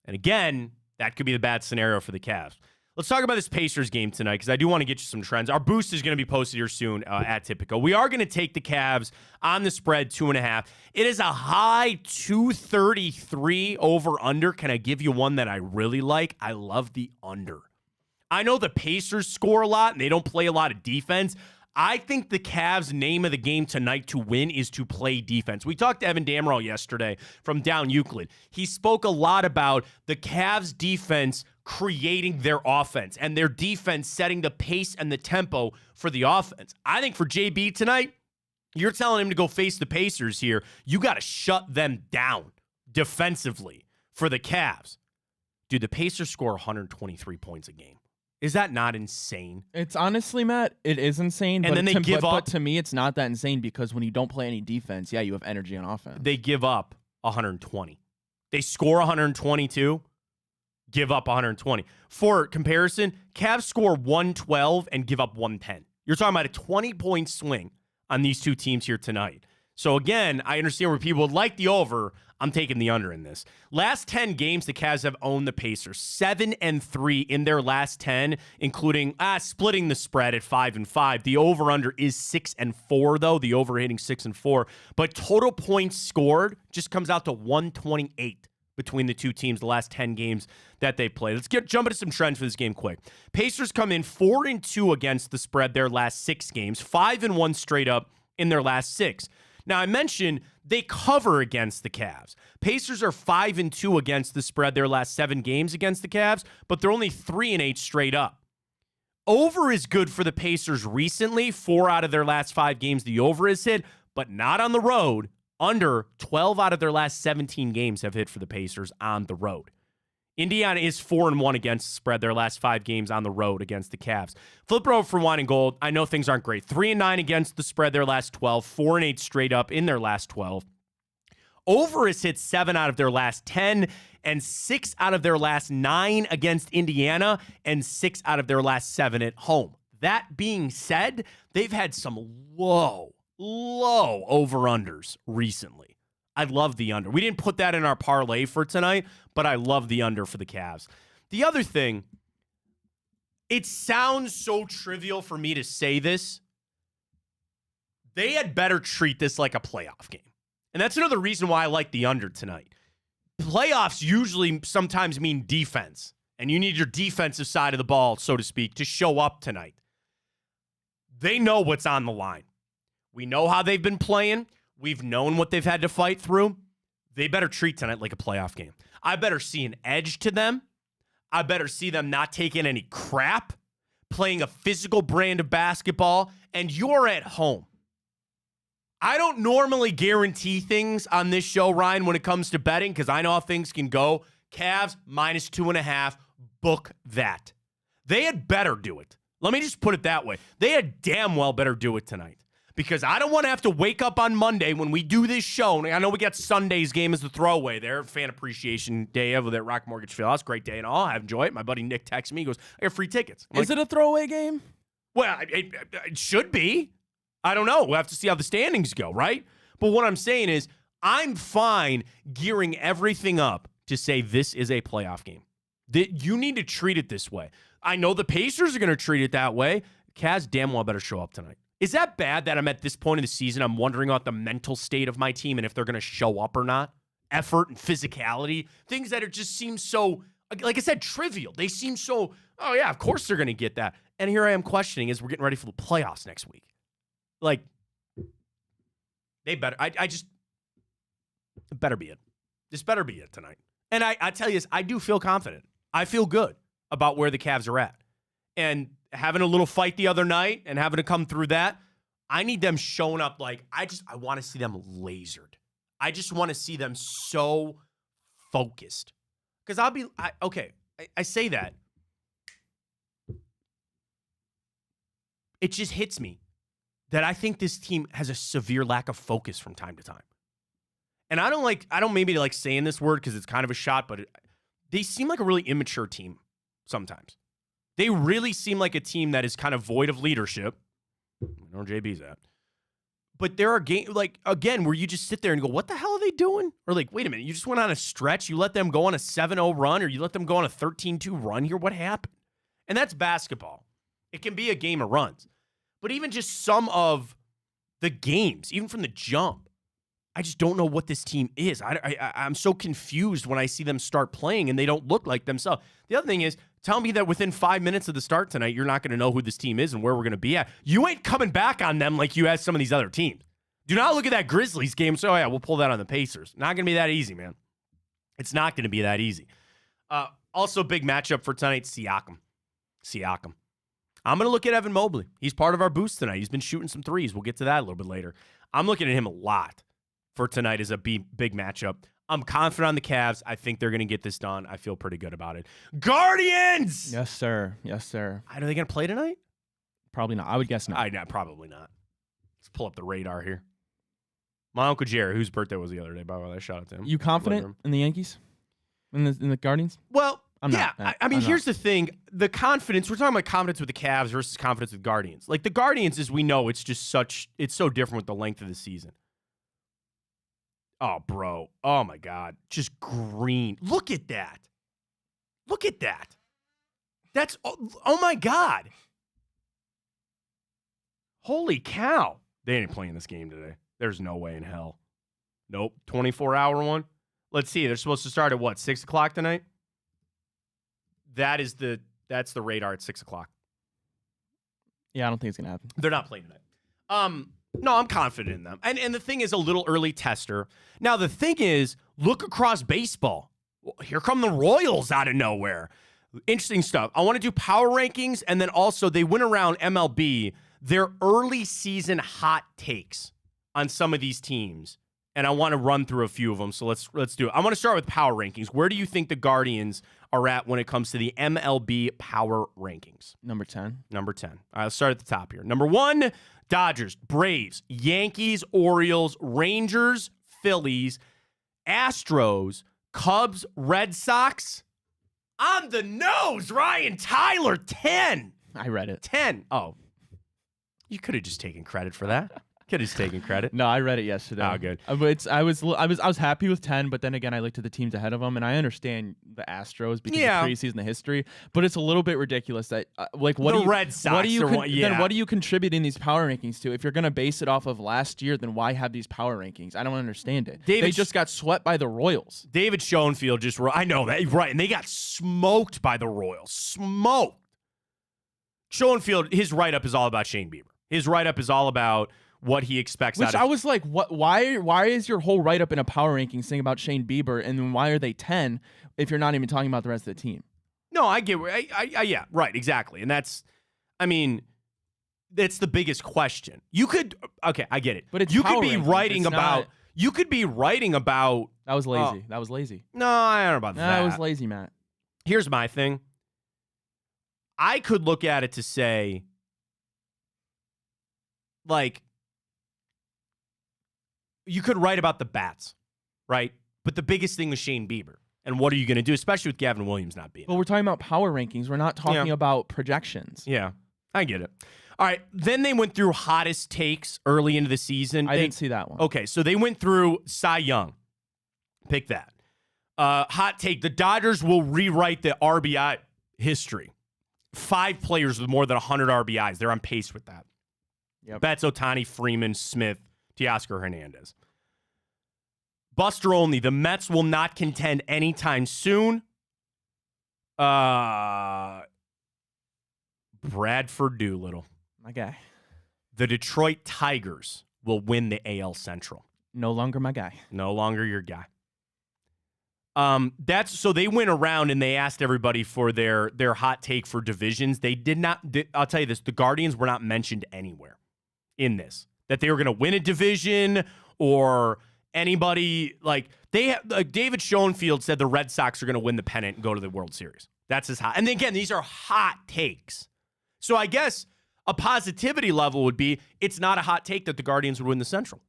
And again, that could be the bad scenario for the Cavs. Let's talk about this Pacers game tonight, because I do want to get you some trends. Our boost is going to be posted here soon at Tipico. We are going to take the Cavs on the spread, 2.5. It is a high 233 over-under. Can I give you one that I really like? I love the under. I know the Pacers score a lot, and they don't play a lot of defense. I think the Cavs' name of the game tonight to win is to play defense. We talked to Evan Damrell yesterday from down Euclid. He spoke a lot about the Cavs' defense creating their offense and their defense setting the pace and the tempo for the offense. I think for JB tonight, you're telling him to go face the Pacers here. You got to shut them down defensively for the Cavs. Dude, the Pacers score 123 points a game. Is that not insane? It's honestly, Matt, it is insane. And then they give up. But to me, it's not that insane, because when you don't play any defense, yeah, you have energy on offense. They give up 120. They score 122, give up 120. For comparison, Cavs score 112 and give up 110. You're talking about a 20-point swing on these two teams here tonight. So again, I understand where people would like the over. I'm taking the under in this. Last 10 games, the Cavs have owned the Pacers 7-3 in their last 10, including splitting the spread at 5-5. The over/under is 6-4, though. The over hitting 6-4, but total points scored just comes out to 128 between the two teams the last 10 games that they played. Let's jump into some trends for this game quick. Pacers come in 4-2 against the spread their last 6 games, 5-1 straight up in their last 6. Now, I mentioned they cover against the Cavs. Pacers are 5-2 against the spread their last 7 games against the Cavs, but they're only 3-8 straight up. Over is good for the Pacers recently. 4 out of their last 5 games, the over is hit, but not on the road. Under 12 out of their last 17 games have hit for the Pacers on the road. Indiana is 4-1 against the spread their last 5 games on the road against the Cavs. Flip it over for wine and gold. I know things aren't great. 3-9 against the spread their last 12. 4-8 straight up in their last 12. Over has hit 7 out of their last 10 and 6 out of their last 9 against Indiana and 6 out of their last 7 at home. That being said, they've had some low over-unders recently. I love the under. We didn't put that in our parlay for tonight, but I love the under for the Cavs. The other thing, it sounds so trivial for me to say this. They had better treat this like a playoff game. And that's another reason why I like the under tonight. Playoffs usually sometimes mean defense, and you need your defensive side of the ball, so to speak, to show up tonight. They know what's on the line. We know how they've been playing. We've known what they've had to fight through. They better treat tonight like a playoff game. I better see an edge to them. I better see them not taking any crap, playing a physical brand of basketball, and you're at home. I don't normally guarantee things on this show, Ryan, when it comes to betting, because I know how things can go. Cavs -2.5. Book that. They had better do it. Let me just put it that way. They had damn well better do it tonight. Because I don't want to have to wake up on Monday when we do this show. And I know we got Sunday's game as the throwaway there. Fan appreciation day over there at Rock Mortgage Fieldhouse. Great day and all. I enjoy it. My buddy Nick texts me. He goes, I got free tickets. Is it a throwaway game? Well, it should be. I don't know. We'll have to see how the standings go, right? But what I'm saying is I'm fine gearing everything up to say this is a playoff game. You need to treat it this way. I know the Pacers are going to treat it that way. Cavs damn well better show up tonight. Is that bad that I'm at this point in the season, I'm wondering about the mental state of my team and if they're going to show up or not? Effort and physicality, things that just seem so, like I said, trivial. They seem so, oh yeah, of course they're going to get that. And here I am questioning as we're getting ready for the playoffs next week. Like, they better, it better be it. This better be it tonight. And I tell you this, I do feel confident. I feel good about where the Cavs are at. And having a little fight the other night and having to come through that, I need them showing up like, I want to see them lasered. I just want to see them so focused. Because I say that. It just hits me that I think this team has a severe lack of focus from time to time. And I don't maybe like saying this word because it's kind of a shot, but they seem like a really immature team sometimes. They really seem like a team that is kind of void of leadership. I know where JB's at. But there are games, like, again, where you just sit there and go, what the hell are they doing? Or like, wait a minute, you just went on a stretch. You let them go on a 7-0 run, or you let them go on a 13-2 run here. What happened? And that's basketball. It can be a game of runs. But even just some of the games, even from the jump, I just don't know what this team is. I'm so confused when I see them start playing and they don't look like themselves. The other thing is, tell me that within 5 minutes of the start tonight, you're not going to know who this team is and where we're going to be at. You ain't coming back on them like you had some of these other teams. Do not look at that Grizzlies game and say, oh, yeah, we'll pull that on the Pacers. Not going to be that easy, man. It's not going to be that easy. Also, big matchup for tonight, Siakam. I'm going to look at Evan Mobley. He's part of our boost tonight. He's been shooting some threes. We'll get to that a little bit later. I'm looking at him a lot for tonight as a big matchup. I'm confident on the Cavs. I think they're going to get this done. I feel pretty good about it. Guardians! Yes, sir. Yes, sir. Are they going to play tonight? Probably not. I would guess not. Probably not. Let's pull up the radar here. My Uncle Jerry, whose birthday was the other day, by the way, I shout out to him. You confident in the Yankees? In the Guardians? Well, I'm not. I mean, here's not. the thing. The confidence, we're talking about confidence with the Cavs versus confidence with Guardians. Like, the Guardians, as we know, it's so different with the length of the season. Oh, bro. Oh, my God. Just green. Look at that. That's, oh my God. Holy cow. They ain't playing this game today. There's no way in hell. Nope. 24-hour one. Let's see. They're supposed to start at what, 6 o'clock tonight? That's the radar at 6 o'clock. Yeah, I don't think it's going to happen. They're not playing tonight. No, I'm confident in them. And the thing is, a little early tester. Now, the thing is, look across baseball. Here come the Royals out of nowhere. Interesting stuff. I want to do power rankings, and then also they went around MLB, their early season hot takes on some of these teams. And I want to run through a few of them, so let's do it. I want to start with power rankings. Where do you think the Guardians are at when it comes to the MLB power rankings? Number 10. Number 10. All right, let's start at the top here. Number 1, Dodgers, Braves, Yankees, Orioles, Rangers, Phillies, Astros, Cubs, Red Sox. On the nose, Ryan Tyler, 10. I read it. 10. Oh, you could have just taken credit for that. Could have just taken credit. No, I read it yesterday. Oh, good. I was happy with 10, but then again, I looked at the teams ahead of them, and I understand the Astros because of preseason, the history. But it's a little bit ridiculous that Red Sox. Then what do you contribute in these power rankings to? If you're going to base it off of last year, then why have these power rankings? I don't understand it. They just got swept by the Royals. David Schoenfield I know that, right? And they got smoked by the Royals. Smoked. Schoenfield, his write-up is all about Shane Bieber. His write-up is all about what he expects out of. I was like, what? Why is your whole write-up in a power rankings thing about Shane Bieber, and then why are they 10 if you're not even talking about the rest of the team? No, I get yeah, right, exactly. And that's the biggest question. You could, okay, I get it. But you could be writing about, you could be writing about. That was lazy. That was lazy. No, I don't know about that. That was lazy, Matt. Here's my thing. I could look at it to say, like, you could write about the bats, right? But the biggest thing was Shane Bieber. And what are you going to do, especially with Gavin Williams not being But we're talking about power rankings. We're not talking about projections. Yeah, I get it. All right, then they went through hottest takes early into the season. I didn't see that one. Okay, so they went through Cy Young. Pick that. Hot take, the Dodgers will rewrite the RBI history. 5 players with more than 100 RBIs. They're on pace with that. Yep. Betts, Ohtani, Freeman, Smith, Teoscar Hernandez. Buster Olney, the Mets will not contend anytime soon. Bradford Doolittle. My guy. The Detroit Tigers will win the AL Central. No longer my guy. No longer your guy. So they went around and they asked everybody for their hot take for divisions. They did not. I'll tell you this: the Guardians were not mentioned anywhere in this. That they were going to win a division or anybody like David Schoenfield said the Red Sox are going to win the pennant and go to the World Series. That's his hot. And again, these are hot takes. So I guess a positivity level would be it's not a hot take that the Guardians would win the Central.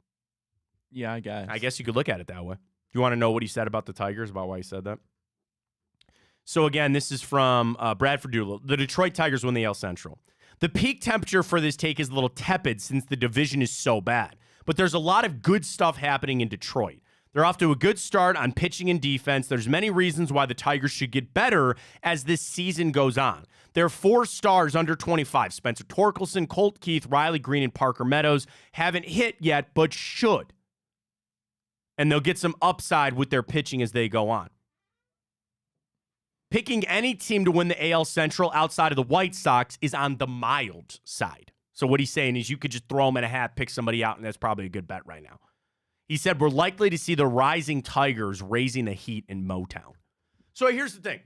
Yeah, I guess. I guess you could look at it that way. You want to know what he said about the Tigers, about why he said that? So again, this is from Bradford Doolittle. The Detroit Tigers win the AL Central. The peak temperature for this take is a little tepid since the division is so bad. But there's a lot of good stuff happening in Detroit. They're off to a good start on pitching and defense. There's many reasons why the Tigers should get better as this season goes on. There are 4 stars under 25. Spencer Torkelson, Colt Keith, Riley Green, and Parker Meadows haven't hit yet, but should. And they'll get some upside with their pitching as they go on. Picking any team to win the AL Central outside of the White Sox is on the mild side. So what he's saying is you could just throw them in a hat, pick somebody out, and that's probably a good bet right now. He said we're likely to see the rising Tigers raising the heat in Motown. So here's the thing.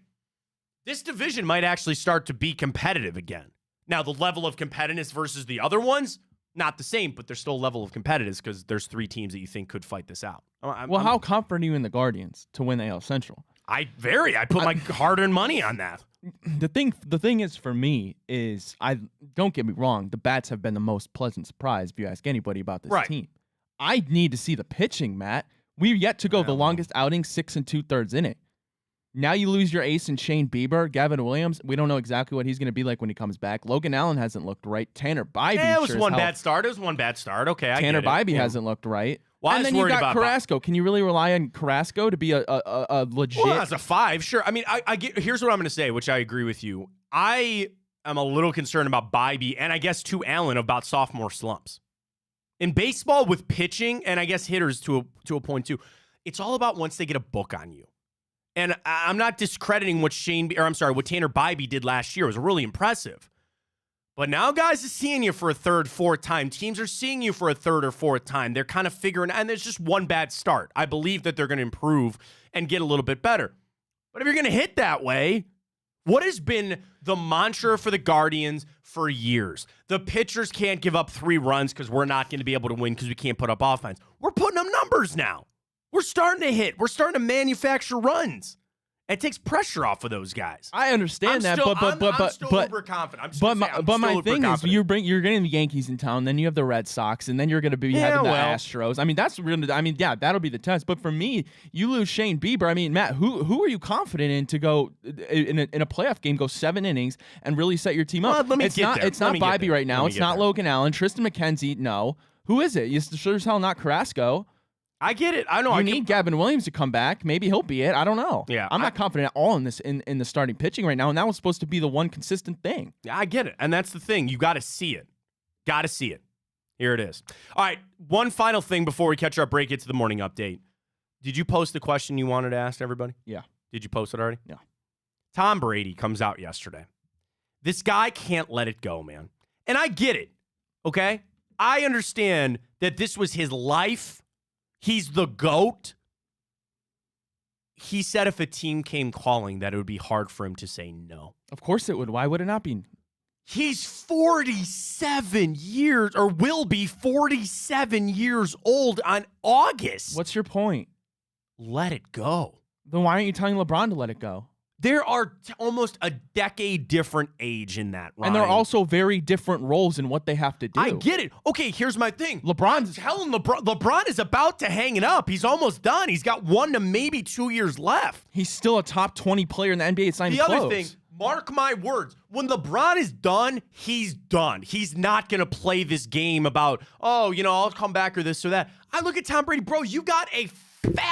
This division might actually start to be competitive again. Now, the level of competitiveness versus the other ones, not the same, but there's still a level of competitiveness because there's 3 teams that you think could fight this out. How confident are you in the Guardians to win the AL Central? I put my hard-earned money on that. The thing is for me is don't get me wrong, the bats have been the most pleasant surprise if you ask anybody about this team. I need to see the pitching, Matt. We're yet to go the longest outing, 6 2/3 in it. Now you lose your ace in Shane Bieber, Gavin Williams. We don't know exactly what he's going to be like when he comes back. Logan Allen hasn't looked right. Tanner Bybee. It was one bad start. Okay, I Tanner get it. Bybee hasn't looked right. Well, and then you got Carrasco. Can you really rely on Carrasco to be a legit? Well, as a 5, sure. I mean, I get. Here's what I'm going to say, which I agree with you. I am a little concerned about Bybee, and I guess to Allen about sophomore slumps. In baseball with pitching, and I guess hitters to a point too, it's all about once they get a book on you. And I'm not discrediting what Tanner Bybee did last year. It was really impressive. But now guys are seeing you for a 3rd, 4th time. Teams are seeing you for a 3rd or 4th time. They're kind of figuring, and there's just one bad start. I believe that they're going to improve and get a little bit better. But if you're going to hit that way, what has been the mantra for the Guardians for years? The pitchers can't give up 3 runs because we're not going to be able to win because we can't put up offense. We're putting up numbers now. We're starting to hit. We're starting to manufacture runs. It takes pressure off of those guys. I understand I'm still overconfident. I'm still my thing is, you're getting the Yankees in town, then you have the Red Sox, and then you're going to be having the Astros. I mean, that'll be the test. But for me, you lose Shane Bieber. I mean, Matt, who are you confident in to go in a playoff game, go 7 innings, and really set your team up? It's not Bobby right now. It's not Logan Allen, Tristan McKenzie. No, who is it? You sure as hell not Carrasco. I get it. I know. You need Gavin Williams to come back. Maybe he'll be it. I don't know. Yeah, I'm not confident at all in this in the starting pitching right now, and that was supposed to be the one consistent thing. Yeah, I get it, and that's the thing. You got to see it. Got to see it. Here it is. All right, one final thing before we catch our break. It's the morning update. Did you post the question you wanted to ask everybody? Yeah. Did you post it already? Yeah. Tom Brady comes out yesterday. This guy can't let it go, man. And I get it, okay? I understand that this was his life. He's the GOAT. He said if a team came calling that it would be hard for him to say no. Of course it would. Why would it not be? He's 47 years, or will be 47 years old on August. What's your point? Let it go. Then why aren't you telling LeBron to let it go? There are almost a decade different age in that, Ryan. And they're also very different roles in what they have to do. I get it. Okay, here's my thing. LeBron is about to hang it up. He's almost done. He's got 1 to maybe 2 years left. He's still a top 20 player in the NBA. It's not even close. The other thing, mark my words, when LeBron is done, he's done. He's not going to play this game about, I'll come back or this or that. I look at Tom Brady, bro, you got a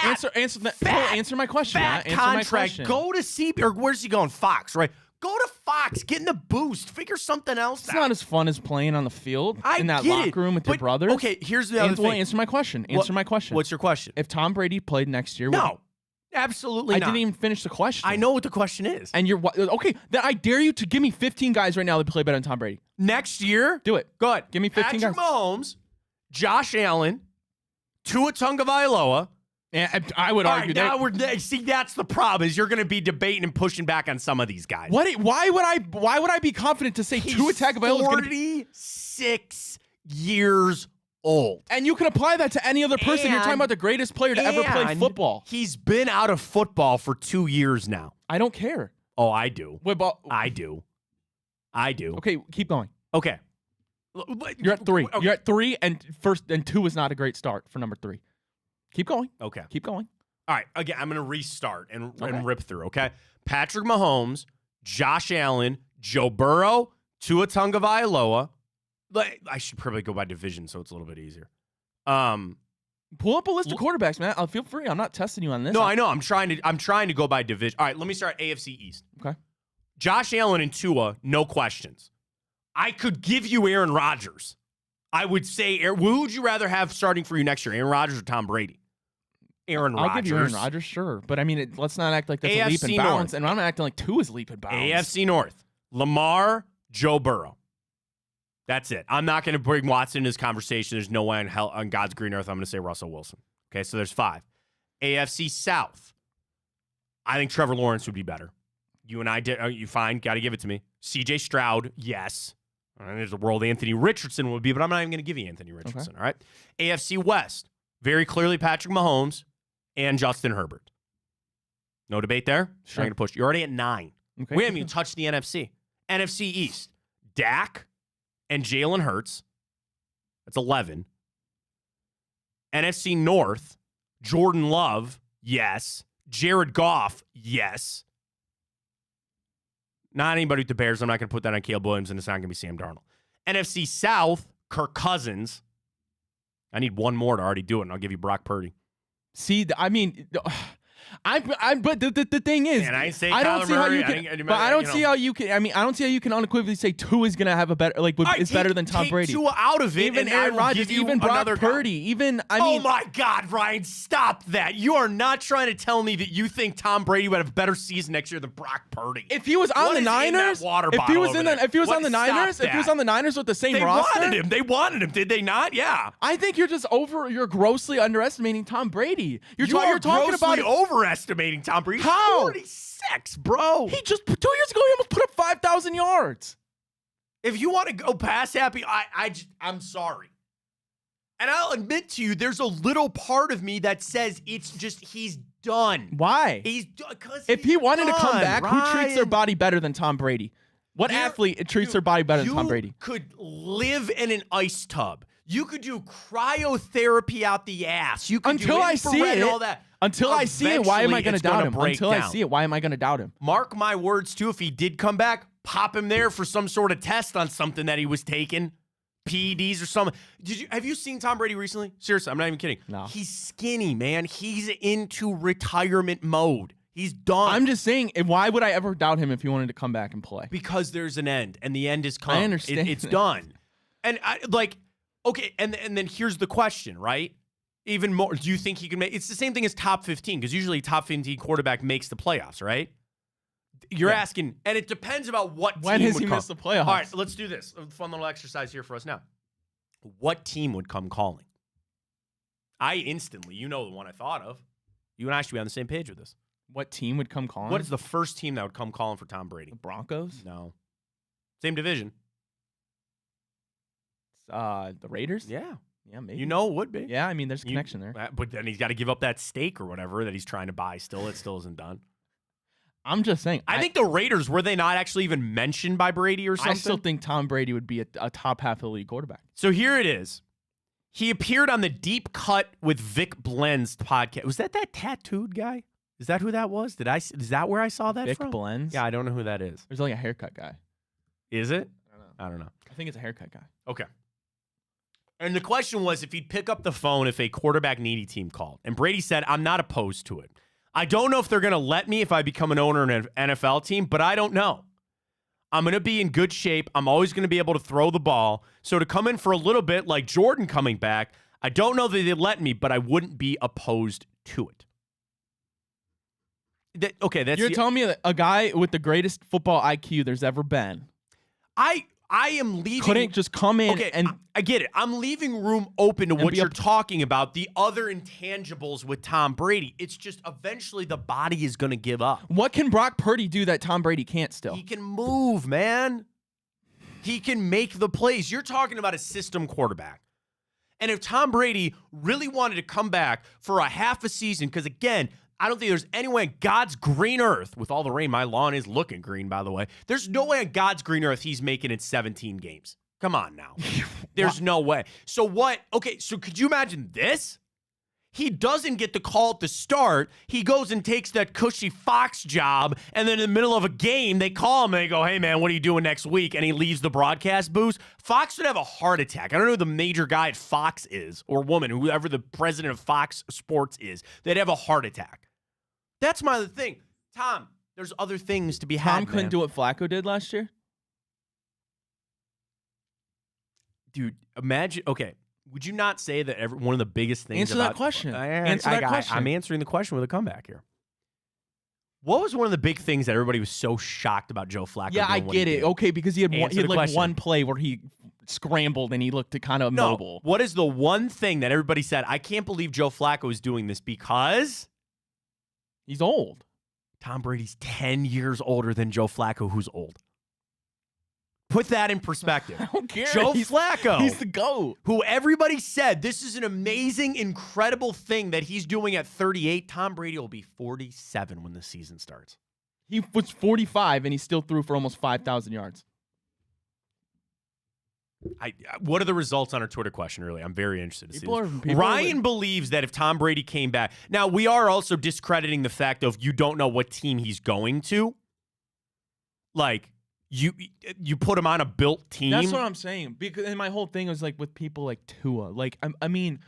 answer my question. Fat contract. Go to CB, or where's he going? Fox, right? Go to Fox. Get in the boost. Figure something else out. It's not as fun as playing on the field in that locker room with your brothers. Okay, here's the other thing. Answer my question. My question. What's your question? If Tom Brady played next year, no. Absolutely not. I didn't even finish the question. I know what the question is. And you're okay. Then I dare you to give me 15 guys right now that play better than Tom Brady. Next year? Do it. Go ahead. Give me 15 Patrick guys. Mahomes, Josh Allen, Tua Tagovailoa. And I would argue that. See, that's the problem. Is you're going to be debating and pushing back on some of these guys. Why would I be confident to say Tua Tagovailoa is 46 years old? And you can apply that to any other person. You're talking about the greatest player to ever play football. He's been out of football for 2 years now. I don't care. Oh, I do. I do. Okay, keep going. Okay. You're at 3. Okay. You're at 3, and 2 is not a great start for number 3. Keep going. Okay. Keep going. All right. Again, I'm going to restart and rip through, okay? Patrick Mahomes, Josh Allen, Joe Burrow, Tua Tagovailoa. I should probably go by division so it's a little bit easier. Pull up a list of quarterbacks, man. Feel free. I'm not testing you on this. No, I know. I'm trying to go by division. All right, let me start AFC East. Okay. Josh Allen and Tua, no questions. I could give you Aaron Rodgers. I would say, who would you rather have starting for you next year, Aaron Rodgers or Tom Brady? Aaron Rodgers. I'll give you Aaron Rodgers, sure. But I mean, let's not act like that's a leap in bounds. And I'm not acting like 2 is leap in bounds. AFC North, Lamar, Joe Burrow. That's it. I'm not going to bring Watson in this conversation. There's no way on God's green earth I'm going to say Russell Wilson. Okay, so there's 5. AFC South, I think Trevor Lawrence would be better. You and I did. You fine? Got to give it to me. C.J. Stroud, yes. There's a world Anthony Richardson would be, but I'm not even going to give you Anthony Richardson, all right? AFC West, very clearly Patrick Mahomes and Justin Herbert. No debate there. Sure. I'm going to push. You're already at 9. Okay. We haven't even touched the NFC. NFC East, Dak and Jalen Hurts. That's 11. NFC North, Jordan Love, yes. Jared Goff, yes. Not anybody with the Bears. I'm not going to put that on Caleb Williams, and it's not going to be Sam Darnold. NFC South, Kirk Cousins. I need one more to already do it, and I'll give you Brock Purdy. See, I mean, but the thing is, and I say I don't see Murray, how you can. But I don't see how you can. I mean, I don't see how you can unequivocally say 2 is gonna have a better, is better than Tom Brady. Take 2 out of it, even Aaron Rodgers, even Brock Purdy, even I mean. Oh my God, Ryan, stop that! You are not trying to tell me that you think Tom Brady would have a better season next year than Brock Purdy. If he was on the Niners, if he was on the Niners with the same roster, they wanted him. Did they not? Yeah. I think you're grossly underestimating Tom Brady. You're talking about overestimating Tom Brady. How? 46, bro. He just 2 years ago he almost put up 5,000 yards. If you want to go pass happy, I'm sorry. And I'll admit to you, there's a little part of me that says it's just he's done. Why? He's done because If he wanted to come back, Ryan, who treats their body better than Tom Brady? What athlete treats their body better than Tom Brady? You could live in an ice tub. You could do cryotherapy out the ass. You could Until do I see infrared it. and all that. Until I see it, why am I going to Eventually, doubt it's him? gonna break Until I down. see it, why am I going to doubt him? Mark my words, too, if he did come back, pop him there for some sort of test on something that he was taking, PEDs or something. Have you seen Tom Brady recently? Seriously, I'm not even kidding. No. He's skinny, man. He's into retirement mode. He's done. I'm just saying, why would I ever doubt him if he wanted to come back and play? Because there's an end, and the end is come. I understand. It's done. And okay, and then here's the question, right? Even more, do you think he can make? It's the same thing as top 15, because usually top 15 quarterback makes the playoffs, right? You're asking, and it depends about what When team has would he come. missed the playoffs? All right, let's do this. A fun little exercise here for us now. What team would come calling? I instantly, you know the one I thought of. You and I should be on the same page with this. What team would come calling? What is the first team that would come calling for Tom Brady? The Broncos? No. Same division. The Raiders? Yeah. Yeah, maybe. You know it would be. Yeah, I mean, there's a connection there. But then he's got to give up that stake or whatever that he's trying to buy still. It still isn't done. I'm just saying. I think the Raiders, were they not actually even mentioned by Brady or something? I still think Tom Brady would be a top half of the league quarterback. So here it is. He appeared on the Deep Cut with Vic Blends podcast. Was that tattooed guy? Is that who that was? Is that where I saw that Vic from? Blends? Yeah, I don't know who that is. There's like a haircut guy. Is it? I don't know. I think it's a haircut guy. Okay. And the question was if he'd pick up the phone if a quarterback needy team called. And Brady said, I'm not opposed to it. I don't know if they're going to let me if I become an owner in an NFL team, but I don't know. I'm going to be in good shape. I'm always going to be able to throw the ball. So to come in for a little bit like Jordan coming back, I don't know that they'd let me, but I wouldn't be opposed to it. You're telling me that a guy with the greatest football IQ there's ever been I am leaving. couldn't just come in and I get it. I'm leaving room open to what be you're talking about, the other intangibles with Tom Brady. It's just eventually the body is going to give up. What can Brock Purdy do that Tom Brady can't still? He can move, man. He can make the plays. You're talking about a system quarterback. And if Tom Brady really wanted to come back for a half a season, because again, I don't think there's any way on God's green earth, with all the rain, my lawn is looking green, by the way. There's no way on God's green earth he's making it 17 games. Come on now. There's no way. So what? Okay, so could you imagine this? He doesn't get the call at the start. He goes and takes that cushy Fox job, and then in the middle of a game, they call him and they go, hey, man, what are you doing next week? And he leaves the broadcast booth. Fox would have a heart attack. I don't know who the major guy at Fox is, or woman, whoever the president of Fox Sports is. They'd have a heart attack. That's my other thing. Tom, there's other things to be had, Tom couldn't do what Flacco did last year? Dude, imagine, okay, would you not say that one of the biggest things Answer about... that question. Answer that question. I'm answering the question with a comeback here. What was one of the big things that everybody was so shocked about Joe Flacco Yeah, doing I when get he it. did? Okay, because he had like question. one play where he scrambled and he looked kind of mobile. What is the one thing that everybody said, I can't believe Joe Flacco is doing this because... He's old. Tom Brady's 10 years older than Joe Flacco, who's old. Put that in perspective. I don't care. Joe Flacco. He's the GOAT. Who everybody said, this is an amazing, incredible thing that he's doing at 38. Tom Brady will be 47 when the season starts. He was 45 and he still threw for almost 5,000 yards. What are the results on our Twitter question, really? I'm very interested to see this. Ryan Ryan believes that if Tom Brady came back... Now, we are also discrediting the fact of you don't know what team he's going to. Like, you put him on a built team. That's what I'm saying. And my whole thing was like with people like Tua. Like, I mean,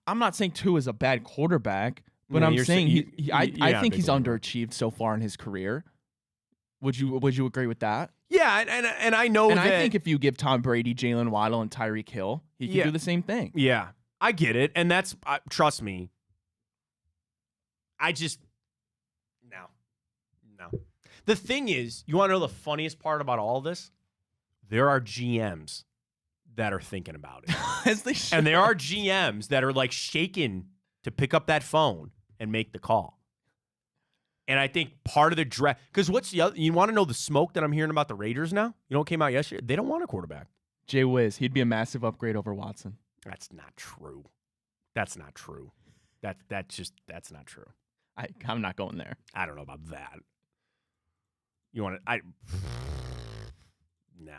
I'm not saying Tua is a bad quarterback, but I'm saying I think he's underachieved so far in his career. Would you agree with that? Yeah, and I know that... I think if you give Tom Brady, Jalen Waddle, and Tyreek Hill, he can do the same thing. Yeah, I get it. And that's... trust me. I just... No. The thing is, you want to know the funniest part about all this? There are GMs that are thinking about it. As they should. And there are GMs that are like shaken to pick up that phone and make the call. And I think part of the draft, because what's the other, you want to know the smoke that I'm hearing about the Raiders now? You know what came out yesterday? They don't want a quarterback. Jay Wiz, he'd be a massive upgrade over Watson. That's not true. That's not true. That's not true. I'm not going there. I don't know about that. You want to? No.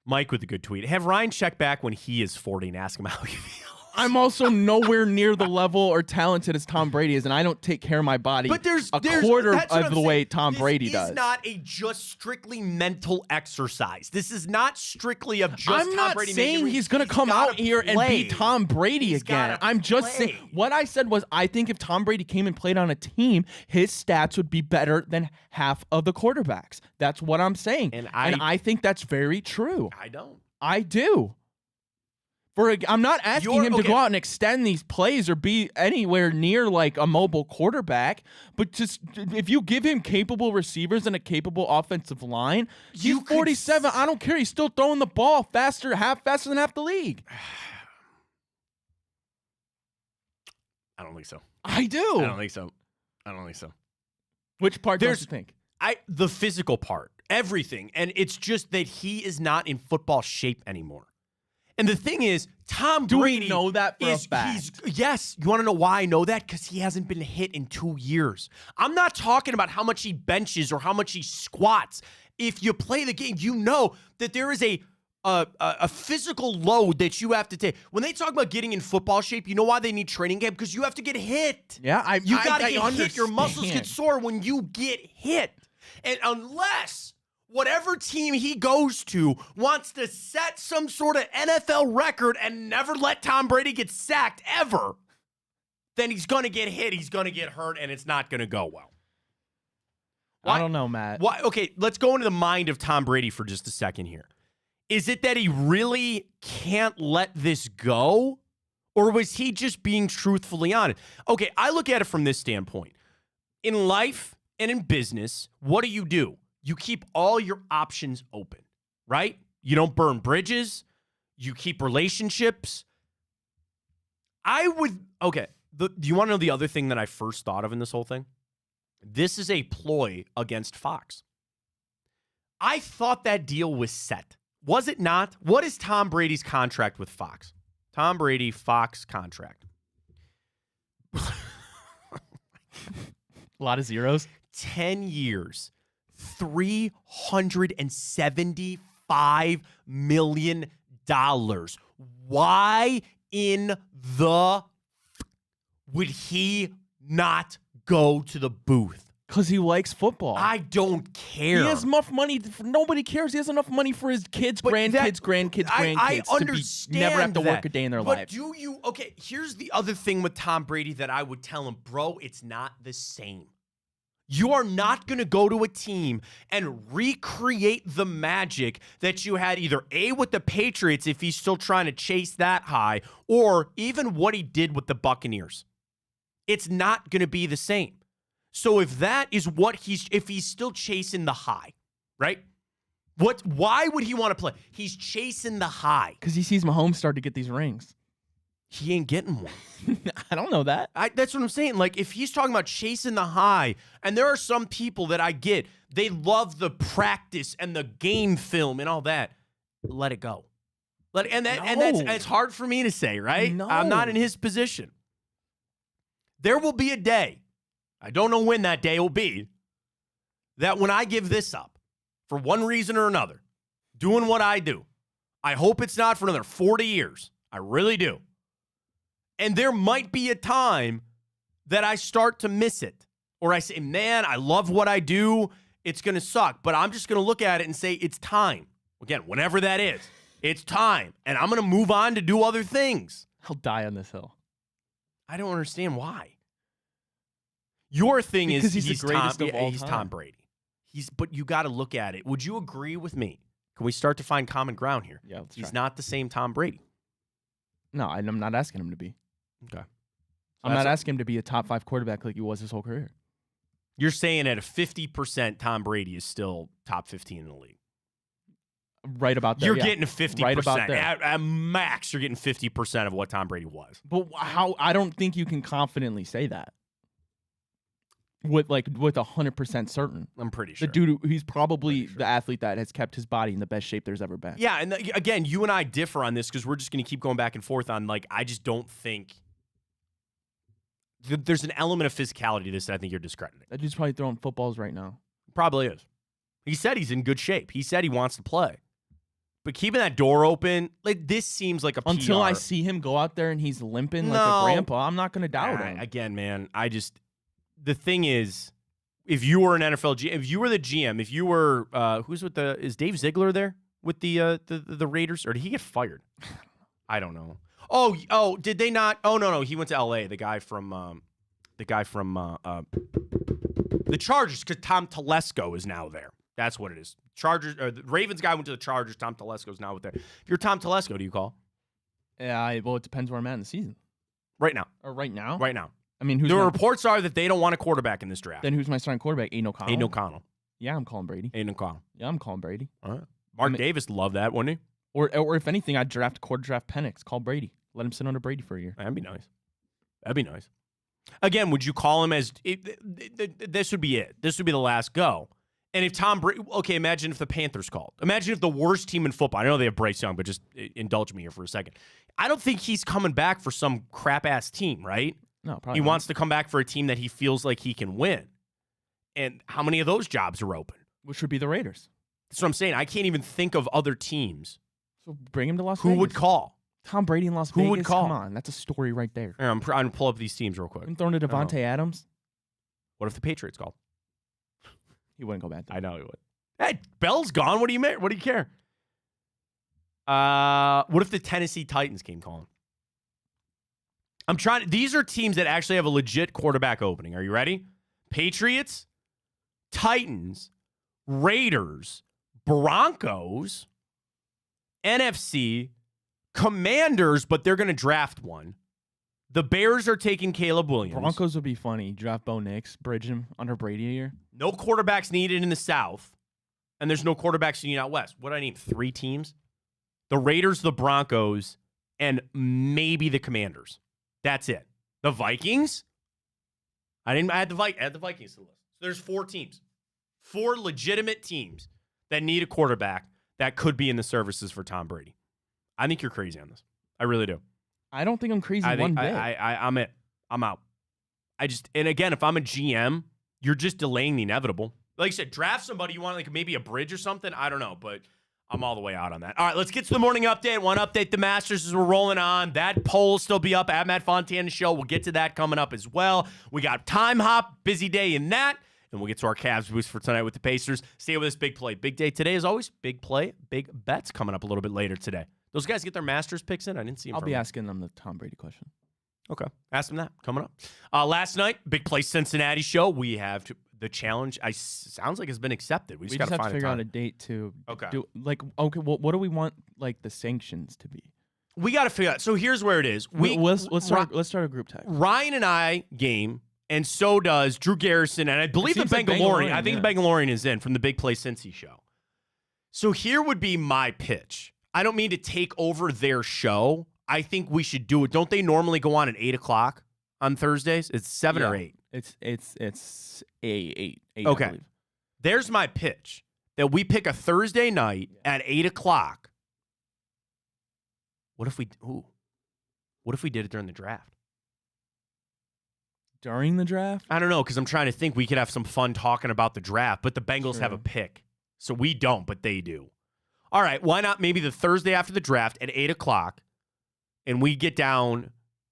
Mike with a good tweet. Have Ryan check back when he is 40 and ask him how he feels. I'm also nowhere near the level or talented as Tom Brady is, and I don't take care of my body But there's quarter that's what of I'm the saying. way Tom Brady does. This is not a just strictly mental exercise. This is not strictly of just I'm Tom not Brady saying making he's going to come out here and be Tom Brady again. gotta I'm just play. saying, what I said was I think if Tom Brady came and played on a team, his stats would be better than half of the quarterbacks. That's what I'm saying. And I think that's very true. I don't. I do. I'm not asking him to go out and extend these plays or be anywhere near like a mobile quarterback, but just if you give him capable receivers and a capable offensive line, he's 47. I don't care. He's still throwing the ball faster than half the league. I don't think so. I do. I don't think so. Which part don't you think? The physical part, everything. And it's just that he is not in football shape anymore. And the thing is, Tom Brady. Do we know that for a fact? Yes. You want to know why I know that? Because he hasn't been hit in 2 years. I'm not talking about how much he benches or how much he squats. If you play the game, you know that there is a physical load that you have to take. When they talk about getting in football shape, you know why they need training camp? Because you have to get hit. Yeah, you got to get understand. hit. Your muscles get sore when you get hit. And unless whatever team he goes to wants to set some sort of NFL record and never let Tom Brady get sacked ever, then he's going to get hit, he's going to get hurt, and it's not going to go well. I don't know, Matt. Why? Okay, let's go into the mind of Tom Brady for just a second here. Is it that he really can't let this go? Or was he just being truthfully honest? Okay, I look at it from this standpoint. In life and in business, what do? You keep all your options open, right? You don't burn bridges. You keep relationships. Do you want to know the other thing that I first thought of in this whole thing? This is a ploy against Fox. I thought that deal was set. Was it not? What is Tom Brady's contract with Fox? Tom Brady, Fox contract. A lot of zeros. 10 years. $375 million. Why in the would he not go to the booth? Because he likes football. I don't care. He has enough money. Nobody cares. He has enough money for his kids, grandkids. I understand to never have to that. work a day in their but life. Okay, here's the other thing with Tom Brady that I would tell him, bro, it's not the same. You are not going to go to a team and recreate the magic that you had either A, with the Patriots, if he's still trying to chase that high, or even what he did with the Buccaneers. It's not going to be the same. So if that is if he's still chasing the high, right? Why would he want to play? He's chasing the high. Because he sees Mahomes start to get these rings. He ain't getting one. I don't know that. That's what I'm saying. Like, if he's talking about chasing the high, and there are some people that I get, they love the practice and the game film and all that. Let it go. It's hard for me to say, right? No. I'm not in his position. There will be a day, I don't know when that day will be, that when I give this up, for one reason or another, doing what I do, I hope it's not for another 40 years. I really do. And there might be a time that I start to miss it. Or I say, man, I love what I do. It's going to suck. But I'm just going to look at it and say, it's time. Again, whenever that is, it's time. And I'm going to move on to do other things. He'll die on this hill. I don't understand why. Your thing because is he's the greatest of all time. He's Tom Brady. But you got to look at it. Would you agree with me? Can we start to find common ground here? Yeah, he's not the same Tom Brady. No, I'm not asking him to be. Okay. I'm not asking him to be a top 5 quarterback like he was his whole career. You're saying at a 50%, Tom Brady is still top 15 in the league. Right about there. You're getting 50%. Right about there. At max, you're getting 50% of what Tom Brady was. But how? I don't think you can confidently say that. with 100% certain. I'm pretty sure. The dude, he's probably the athlete that has kept his body in the best shape there's ever been. Yeah, and again, you and I differ on this because we're just going to keep going back and forth on, like, I just don't think there's an element of physicality to this that I think you're discrediting. That dude's probably throwing footballs right now. Probably is. He said he's in good shape. He said he wants to play. But keeping that door open, like, this seems like a Until PR. I see him go out there and he's limping like a grandpa, I'm not going to doubt him. Again, man, the thing is, if you were an NFL GM, if you were the GM, if you were, is Dave Ziegler there with the Raiders, or did he get fired? I don't know. Oh, did they not? Oh, no, he went to LA, the guy from the Chargers, because Tom Telesco is now there. That's what it is. The Ravens guy went to the Chargers. Tom Telesco's now with there. If you're Tom Telesco, do you call? Yeah, well, it depends where I'm at in the season. Right now. Or right now? Right now. I mean, the reports are that they don't want a quarterback in this draft. Then who's my starting quarterback? Aiden O'Connell. Aiden O'Connell. Yeah, I'm calling Brady. Aiden O'Connell. Yeah, I'm calling Brady. All right. Mark Davis loved that, wouldn't he? Or if anything, I'd draft Penix. Call Brady. Let him sit under Brady for a year. That'd be nice. Again, would you call him as this would be it? This would be the last go. And if Tom Brady, okay, imagine if the Panthers called. Imagine if the worst team in football. I know they have Bryce Young, but just indulge me here for a second. I don't think he's coming back for some crap ass team, right? No, probably he not. wants to come back for a team that he feels like he can win. And how many of those jobs are open? Which would be the Raiders. That's what I'm saying. I can't even think of other teams. So bring him to Las Who Vegas. would call? Tom Brady in Las Vegas? Who would call? Come on, that's a story right there. Here, I'm going to pull up these teams real quick. I'm throwing to Devontae Adams. What if the Patriots called? He wouldn't go back. I know he would. Hey, Bell's gone. What do you care? What if the Tennessee Titans came calling? These are teams that actually have a legit quarterback opening. Are you ready? Patriots, Titans, Raiders, Broncos, NFC, Commanders, but they're going to draft one. The Bears are taking Caleb Williams. Broncos would be funny. Draft Bo Nix, bridge him under Brady a year. No quarterbacks needed in the South, and there's no quarterbacks needed out West. What do I need? 3 teams? The Raiders, the Broncos, and maybe the Commanders. That's it. The Vikings? I had the Vikings to the list. So there's 4 teams. 4 legitimate teams that need a quarterback that could be in the services for Tom Brady. I think you're crazy on this. I really do. I don't think I'm crazy one bit. I'm it. I'm out. And again, if I'm a GM, you're just delaying the inevitable. Like I said, draft somebody you want, like maybe a bridge or something. I don't know, but I'm all the way out on that. All right, let's get to the morning update. Want to update the Masters as we're rolling on. That poll will still be up at Matt Fontana Show. We'll get to that coming up as well. We got time hop, busy day in that. And we'll get to our Cavs boost for tonight with the Pacers. Stay with us, big play. Big day today, as always. Big play, big bets coming up a little bit later today. Those guys get their Masters picks in? I didn't see them. I'll be asking them the Tom Brady question. Okay. Ask them that. Coming up. Last night, big play Cincinnati show. We have the challenge. Sounds like it's been accepted. We just got have to to figure out a date to Okay. Well, what do we want like the sanctions to be? We got to figure out. So here's where it is. Let's start a group text. Ryan and I game, and so does Drew Garrison, and I believe the Bengalorian. I think the Bengalorian is in from the Big Play Cincy show. So here would be my pitch. I don't mean to take over their show. I think we should do it. Don't they normally go on at 8:00 on Thursdays? It's 7 or 8. It's 8. Okay. I believe. There's my pitch that we pick a Thursday night at 8:00. What if we did it during the draft? During the draft? I don't know, because I'm trying to think we could have some fun talking about the draft, but the Bengals have a pick. So we don't, but they do. All right, why not maybe the Thursday after the draft at 8:00, and we get down,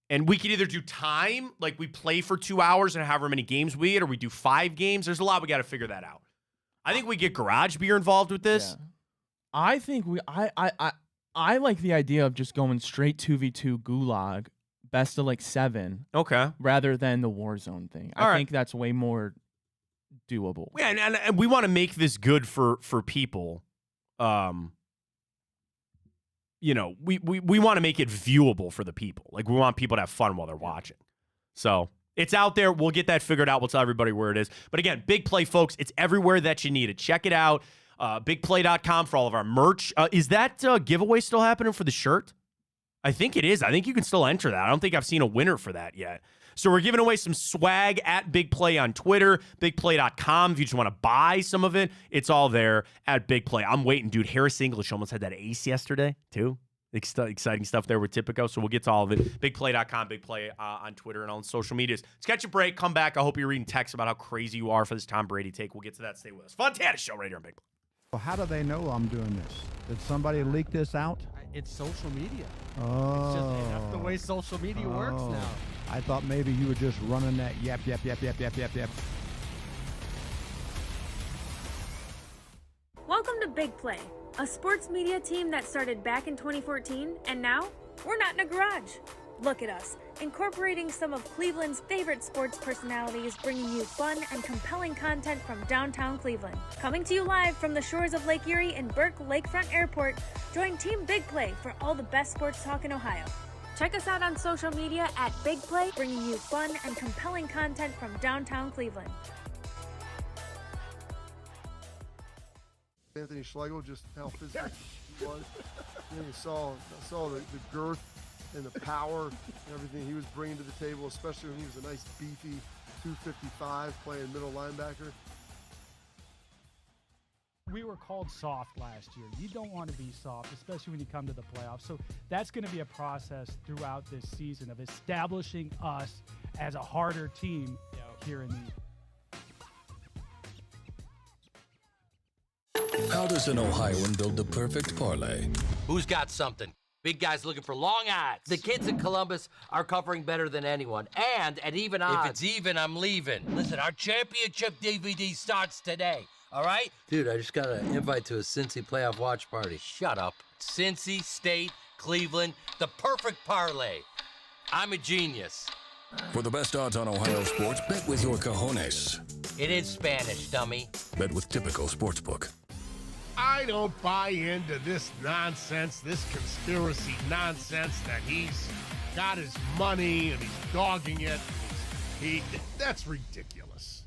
and we could either do time, like we play for 2 hours and however many games we get, or we do 5 games. There's a lot we got to figure that out. I think we get garage beer involved with this. Yeah. I think I like the idea of just going straight 2v2 gulag, best of 7. Okay. Rather than the war zone thing. I think that's way more doable. Yeah, and we want to make this good for people. We want to make it viewable for the people. Like, we want people to have fun while they're watching. So it's out there. We'll get that figured out. We'll tell everybody where it is. But again, Big Play, folks, it's everywhere that you need it. Check it out. Bigplay.com for all of our merch. Is that giveaway still happening for the shirt? I think it is. I think you can still enter that. I don't think I've seen a winner for that yet. So we're giving away some swag at Big Play on Twitter, bigplay.com. If you just want to buy some of it, it's all there at Big Play. I'm waiting, dude. Harris English almost had that ace yesterday, too. Exciting stuff there with Typico. So we'll get to all of it. Bigplay.com, Big Play on Twitter and on social medias. Let's catch a break. Come back. I hope you're reading texts about how crazy you are for this Tom Brady take. We'll get to that. Stay with us. Fontana Show right here on Big Play. Well, how do they know I'm doing this? Did somebody leak this out? It's social media. Oh. It's just, that's the way social media works now. I thought maybe you were just running that yep. Welcome to Big Play, a sports media team that started back in 2014, and now we're not in a garage. Look at us, incorporating some of Cleveland's favorite sports personalities, bringing you fun and compelling content from downtown Cleveland. Coming to you live from the shores of Lake Erie and Burke Lakefront Airport, join Team Big Play for all the best sports talk in Ohio. Check us out on social media at Big Play, bringing you fun and compelling content from downtown Cleveland. Anthony Schlegel, just how physical he was. You saw the girth and the power and everything he was bringing to the table, especially when he was a nice beefy 255 playing middle linebacker. We were called soft last year. You don't want to be soft, especially when you come to the playoffs. So that's going to be a process throughout this season of establishing us as a harder team here in the How does an Ohioan build the perfect parlay? Who's got something? Big guys looking for long odds. The kids in Columbus are covering better than anyone. And at even odds. If it's even, I'm leaving. Listen, our championship DVD starts today. All right? Dude, I just got an invite to a Cincy playoff watch party. Shut up. Cincy, State, Cleveland, the perfect parlay. I'm a genius. For the best odds on Ohio sports, bet with your cojones. It is Spanish, dummy. Bet with Typico Sportsbook. I don't buy into this nonsense, this conspiracy nonsense that he's got his money and he's dogging it. That's ridiculous.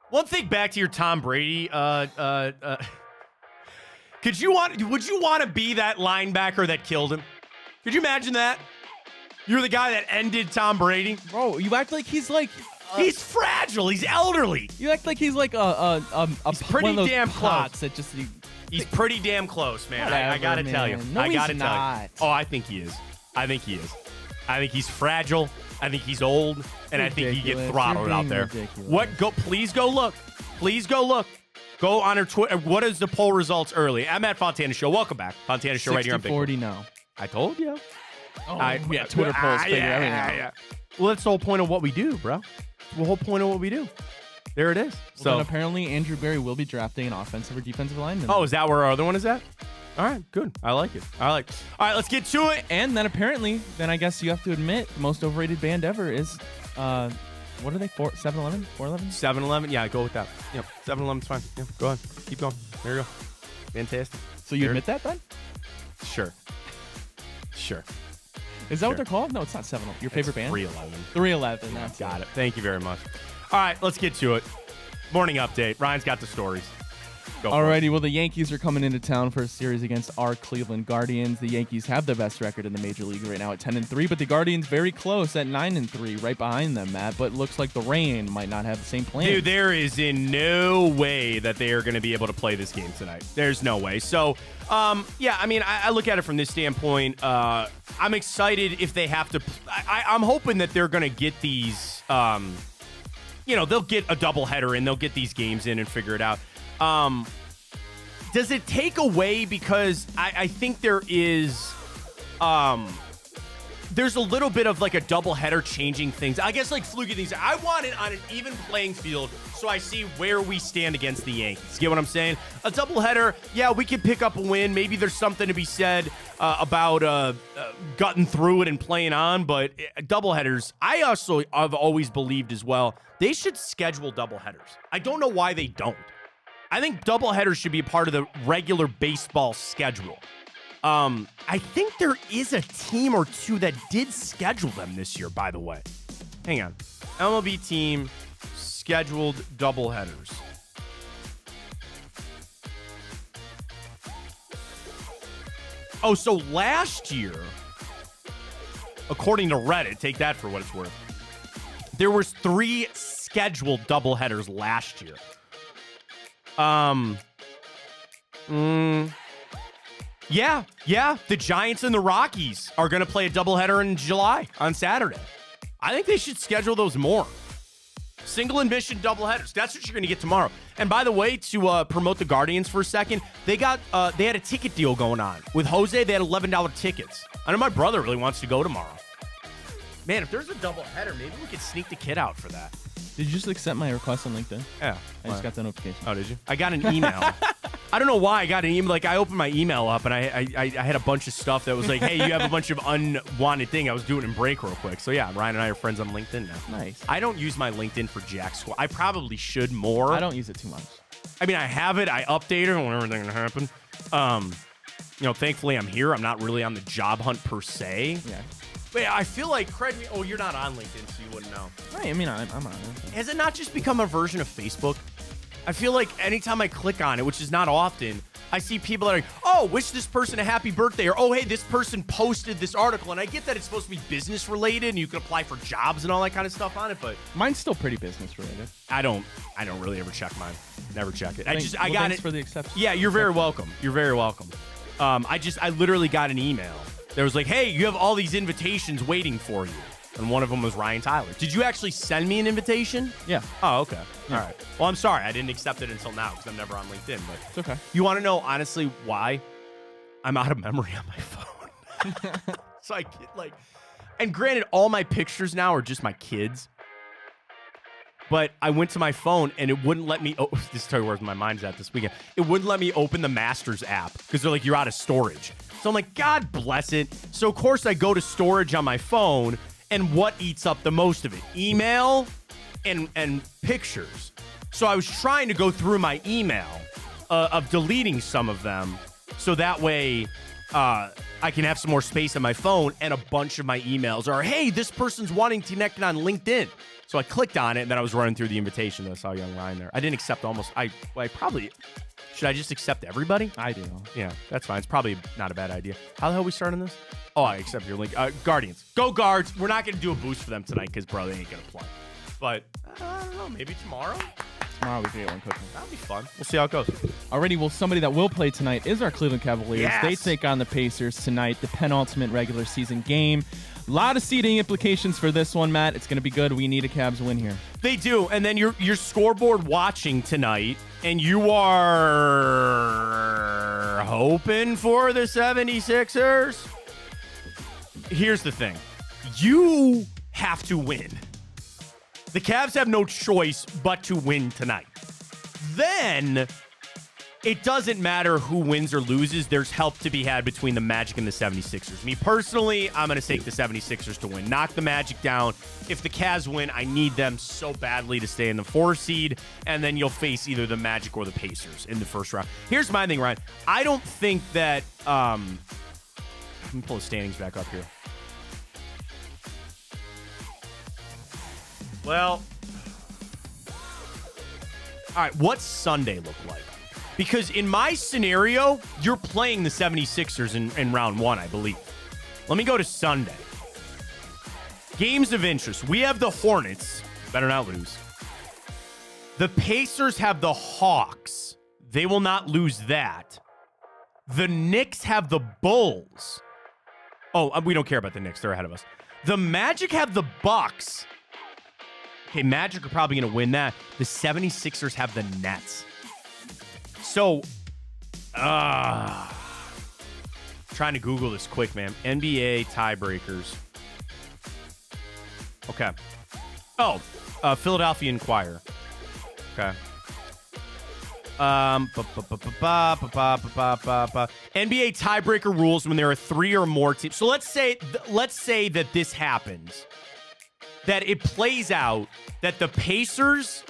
One thing back to your Tom Brady. Would you want to be that linebacker that killed him? Could you imagine that? You're the guy that ended Tom Brady. Bro, you act like he's like he's fragile. He's elderly. You act like he's like he's pretty one of those damn pots close. that just He's pretty damn close, man. Whatever, I gotta tell you. No, I gotta he's tell not. you. Oh, I think he is. I think he is. I think he's fragile. I think he's old, and I think he gets throttled out there. Ridiculous. What? Go! Please go look. Please go look. Go on her Twitter. What is the poll results early? I'm at Fontana Show. Welcome back, Fontana Show right here on Big 40 now. I told you. Oh, yeah, Twitter polls figure everything out. Yeah. Well, that's the whole point of what we do, bro. The whole point of what we do. There it is. Well, then apparently Andrew Berry will be drafting an offensive or defensive lineman. Oh, is that where our other one is at? All right, good. I like it. All right, let's get to it. And then apparently, I guess you have to admit, the most overrated band ever is, what are they, 7-Eleven? 411? 7-Eleven? Yeah, go with that. Yep, 7-Eleven's fine. Yeah, go ahead. Keep going. There you go. Fantastic. So you admit that then? Sure. Is that what they're called? No, it's not 7-Eleven. Your favorite band? 311. 311. That's got it. Thank you very much. All right, let's get to it. Morning update. Ryan's got the stories. Go for it. Alrighty, well, the Yankees are coming into town for a series against our Cleveland Guardians. The Yankees have the best record in the Major League right now at 10-3, but the Guardians very close at 9-3, right behind them, Matt. But looks like the Rain might not have the same plan. Dude, there is in no way that they are going to be able to play this game tonight. There's no way. So, yeah, I mean, I look at it from this standpoint. I'm excited if they have to. I'm hoping that they're going to get these. They'll get a doubleheader and they'll get these games in and figure it out. Does it take away, because I think there is there's a little bit of like a doubleheader changing things. I guess like fluky things. I want it on an even playing field so I see where we stand against the Yankees. Get what I'm saying? A doubleheader, yeah, we can pick up a win. Maybe there's something to be said about gutting through it and playing on, but doubleheaders, I've always believed as well, they should schedule doubleheaders. I don't know why they don't. I think doubleheaders should be a part of the regular baseball schedule. I think there is a team or two that did schedule them this year, by the way. Hang on. MLB team scheduled doubleheaders. Oh, so last year, according to Reddit, take that for what it's worth, there was 3 scheduled doubleheaders last year. Yeah. The Giants and the Rockies are going to play a doubleheader in July on Saturday. I think they should schedule those more. Single admission doubleheaders. That's what you're going to get tomorrow. And by the way, to promote the Guardians for a second, they had a ticket deal going on. With Jose, they had $11 tickets. I know my brother really wants to go tomorrow. Man, if there's a doubleheader, maybe we could sneak the kid out for that. Did you just accept my request on LinkedIn? Yeah. I just got the notification. Oh, did you? I got an email. I don't know why I got an email. Like, I opened my email up, and I had a bunch of stuff that was like, hey, you have a bunch of unwanted thing. I was doing it in break real quick. So, yeah, Ryan and I are friends on LinkedIn now. Nice. I don't use my LinkedIn for jack squat. I probably should more. I don't use it too much. I mean, I have it. I update it whenever anything can happen. Thankfully, I'm here. I'm not really on the job hunt per se. Yeah. But yeah, I feel like, you're not on LinkedIn, so you wouldn't know. Right, I mean, I'm on it. Has it not just become a version of Facebook? I feel like anytime I click on it, which is not often, I see people that are like, oh, wish this person a happy birthday, or oh, hey, this person posted this article. And I get that it's supposed to be business related and you can apply for jobs and all that kind of stuff on it, but mine's still pretty business related. I don't really ever check mine. Never check it. Thanks for the exception. Yeah, you're very welcome. You're very welcome. I literally got an email. There was like, hey, you have all these invitations waiting for you. And one of them was Ryan Tyler. Did you actually send me an invitation? Yeah. Oh, okay. Yeah. All right. Well, I'm sorry. I didn't accept it until now because I'm never on LinkedIn. But it's okay. You want to know, honestly, why? I'm out of memory on my phone. So I get and granted, all my pictures now are just my kids. But I went to my phone and it wouldn't let me. Oh, this is where my mind's at this weekend. It wouldn't let me open the Masters app because they're like, you're out of storage. So I'm like, God bless it. So of course I go to storage on my phone, and what eats up the most of it? Email and pictures. So I was trying to go through my email of deleting some of them, so that way I can have some more space on my phone. And a bunch of my emails are, hey, this person's wanting to connect on LinkedIn. So I clicked on it, and then I was running through the invitation, and I saw young Ryan there. I didn't accept should I just accept everybody? I do. Yeah, that's fine. It's probably not a bad idea. How the hell are we starting this? Oh, I accept your link. Guardians. Go Guards. We're not going to do a boost for them tonight because, bro, they ain't going to play. But, I don't know. Maybe tomorrow? Tomorrow we can get one cooking. That'll be fun. We'll see how it goes. Alrighty, well, somebody that will play tonight is our Cleveland Cavaliers. Yes. They take on the Pacers tonight, the penultimate regular season game. A lot of seeding implications for this one, Matt. It's going to be good. We need a Cavs win here. They do. And then your scoreboard watching tonight, and you are hoping for the 76ers. Here's the thing. You have to win. The Cavs have no choice but to win tonight. Then it doesn't matter who wins or loses. There's help to be had between the Magic and the 76ers. Me personally, I'm going to take the 76ers to win. Knock the Magic down. If the Cavs win, I need them so badly to stay in the 4 seed, and then you'll face either the Magic or the Pacers in the first round. Here's my thing, Ryan. I don't think that let me pull the standings back up here. Well, all right, what's Sunday look like? Because in my scenario, you're playing the 76ers in round 1, I believe. Let me go to Sunday. Games of interest. We have the Hornets. Better not lose. The Pacers have the Hawks. They will not lose that. The Knicks have the Bulls. Oh, we don't care about the Knicks. They're ahead of us. The Magic have the Bucks. Okay, Magic are probably going to win that. The 76ers have the Nets. So, trying to Google this quick, man. NBA tiebreakers. Okay. Oh, Philadelphia Inquirer. Okay. NBA tiebreaker rules when there are 3 or more teams. So let's say that this happens. That it plays out that the Pacers,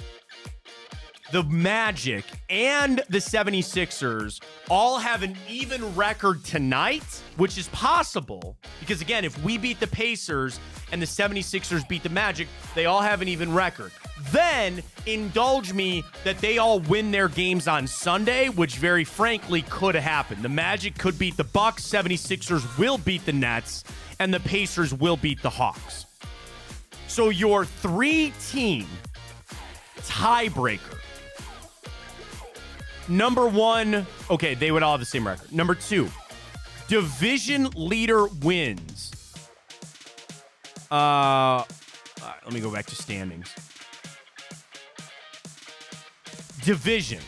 the Magic, and the 76ers all have an even record tonight, which is possible. Because, again, if we beat the Pacers and the 76ers beat the Magic, they all have an even record. Then indulge me that they all win their games on Sunday, which very frankly could happen. The Magic could beat the Bucks, 76ers will beat the Nets, and the Pacers will beat the Hawks. So your 3-team tiebreaker. Number 1, okay, they would all have the same record. Number 2, division leader wins. Let me go back to standings. Division.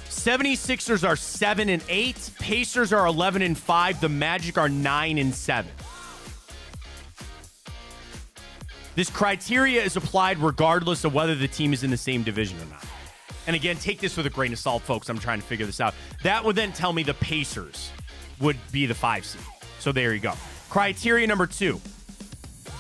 76ers are 7-8. Pacers are 11-5. The Magic are 9-7. This criteria is applied regardless of whether the team is in the same division or not. And again, take this with a grain of salt, folks. I'm trying to figure this out. That would then tell me the Pacers would be the 5 seed. So there you go. Criteria number 2.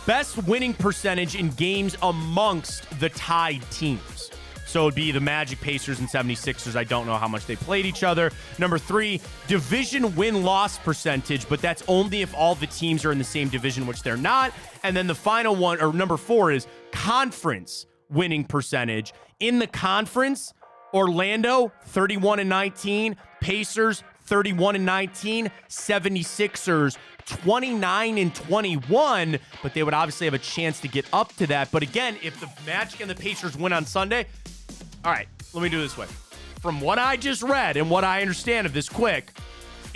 Best winning percentage in games amongst the tied teams. So it would be the Magic, Pacers, and 76ers. I don't know how much they played each other. Number 3, division win-loss percentage, but that's only if all the teams are in the same division, which they're not. And then the final one, or number 4, is conference winning percentage. In the conference, Orlando, 31-19. Pacers, 31-19. 76ers, 29-21, but they would obviously have a chance to get up to that. But again, if the Magic and the Pacers win on Sunday, all right, let me do it this way. From what I just read and what I understand of this quick,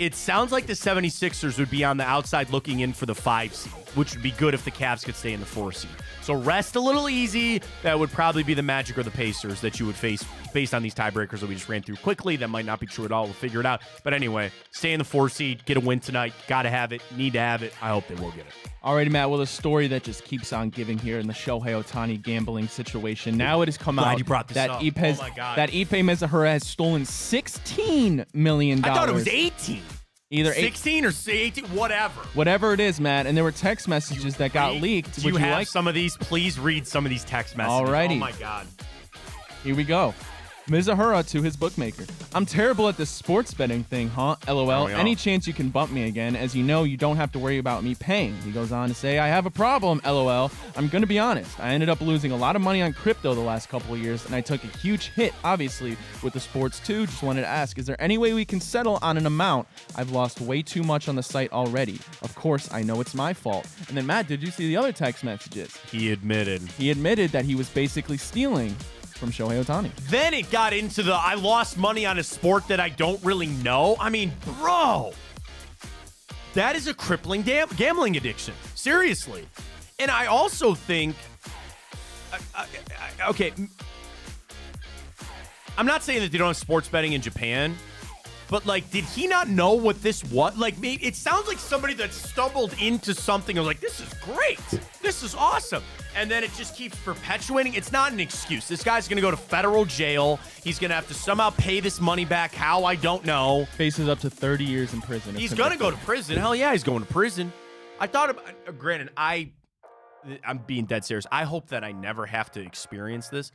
it sounds like the 76ers would be on the outside looking in for the 5 seed, which would be good if the Cavs could stay in the 4 seed. So rest a little easy. That would probably be the Magic or the Pacers that you would face based on these tiebreakers that we just ran through quickly. That might not be true at all. We'll figure it out. But anyway, stay in the 4 seed, get a win tonight. Got to have it, need to have it. I hope they will get it. Alrighty, Matt. Well, the story that just keeps on giving here in the Shohei Ohtani gambling situation. Now it has come out you brought this that up. Ipe Oh my God. that Ipe Mizahara has stolen $16 million. I thought it was 18. Either 16 or 18, whatever. Whatever it is, Matt. And there were text messages that got leaked. Do you have like some of these? Please read some of these text messages. Alrighty. Oh my God. Here we go. Mizahara to his bookmaker. I'm terrible at this sports betting thing, huh? LOL. Any chance you can bump me again? As you know, you don't have to worry about me paying. He goes on to say, I have a problem, LOL. I'm going to be honest. I ended up losing a lot of money on crypto the last couple of years, and I took a huge hit, obviously, with the sports too. Just wanted to ask, is there any way we can settle on an amount? I've lost way too much on the site already. Of course, I know it's my fault. And then, Matt, did you see the other text messages? He admitted that he was basically stealing from Shohei Ohtani. Then it got into the I lost money on a sport that I don't really know. I mean, bro, that is a crippling gambling addiction. Seriously. And I also think, okay, I'm not saying that they don't have sports betting in Japan, but like, did he not know what this was? Like, it sounds like somebody that stumbled into something and was like, this is great. This is awesome. And then it just keeps perpetuating. It's not an excuse. This guy's going to go to federal jail. He's going to have to somehow pay this money back. How? I don't know. Faces up to 30 years in prison. He's going to go to prison. Hell yeah, he's going to prison. I thought about, granted, I'm being dead serious. I hope that I never have to experience this.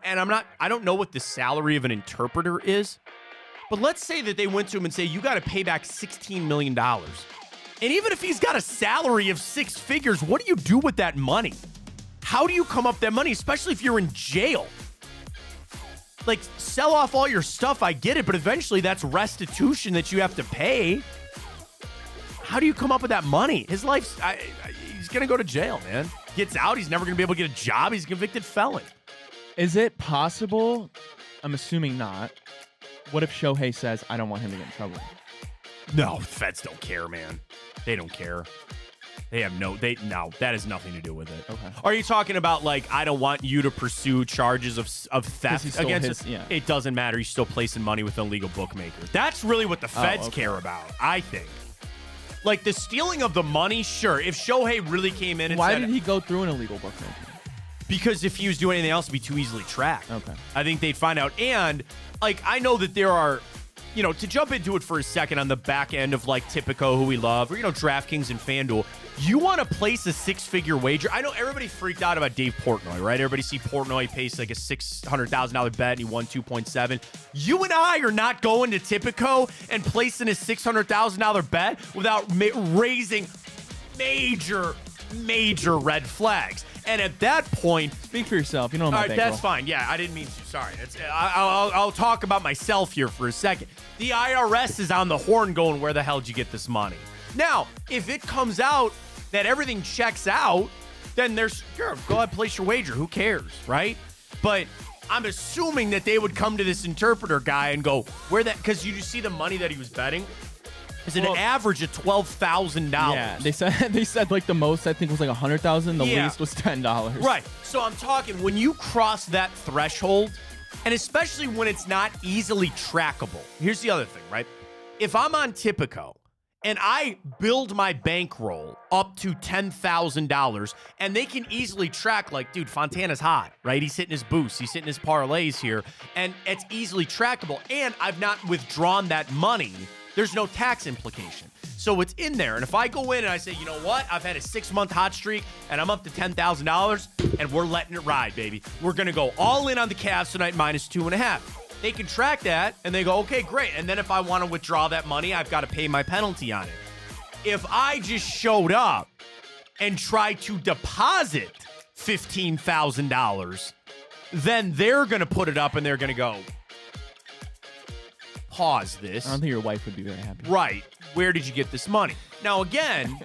And I don't know what the salary of an interpreter is, but let's say that they went to him and say, you got to pay back $16 million. And even if he's got a salary of 6 figures, what do you do with that money? How do you come up that money, especially if you're in jail? like, sell off all your stuff. I get it, but eventually that's restitution that you have to pay. How do you come up with that money? His life's, he's going to go to jail, man. Gets out, he's never going to be able to get a job. He's a convicted felon. Is it possible? I'm assuming not. What if Shohei says, I don't want him to get in trouble? No, feds don't care, man. They don't care. They have no, that has nothing to do with it. Okay. Are you talking about, like, I don't want you to pursue charges of theft against yeah. It doesn't matter. He's still placing money with illegal bookmakers. That's really what the feds care about, I think. Like, the stealing of the money, sure. If Shohei really came in and Why said, did he go through an illegal bookmaker? Because if he was doing anything else, it'd be too easily tracked. Okay. I think they'd find out. And, like, I know that there are, you know, to jump into it for a second on the back end of, like, Tipico, who we love, or, you know, DraftKings and FanDuel, you want to place a six-figure wager. I know everybody freaked out about Dave Portnoy, right? Everybody see Portnoy pays, like, a $600,000 bet, and he won 2.7. You and I are not going to Tipico and placing a $600,000 bet without raising major red flags. And at that point, speak for yourself. You know my all right, that's fine. Yeah, I didn't mean to. Sorry. I'll talk about myself here for a second. The IRS is on the horn going, where the hell did you get this money? Now, if it comes out that everything checks out, then sure, go ahead, place your wager. Who cares, right? But I'm assuming that they would come to this interpreter guy and go, because you see the money that he was betting? Is it an average of $12,000? Yeah, they said like the most I think was like $100,000. The least was $10. Right. So I'm talking when you cross that threshold, and especially when it's not easily trackable. Here's the other thing, right? If I'm on Tipico and I build my bankroll up to $10,000, and they can easily track, like, dude, Fontana's hot, right? He's hitting his boosts, he's hitting his parlays here, and it's easily trackable. And I've not withdrawn that money. There's no tax implication. So it's in there. And if I go in and I say, you know what? I've had a 6-month hot streak and I'm up to $10,000 and we're letting it ride, baby. We're going to go all in on the Cavs tonight, -2.5. They can track that and they go, okay, great. And then if I want to withdraw that money, I've got to pay my penalty on it. If I just showed up and tried to deposit $15,000, then they're going to put it up and they're going to go, pause this. I don't think your wife would be very happy. Right. Where did you get this money? Now, again,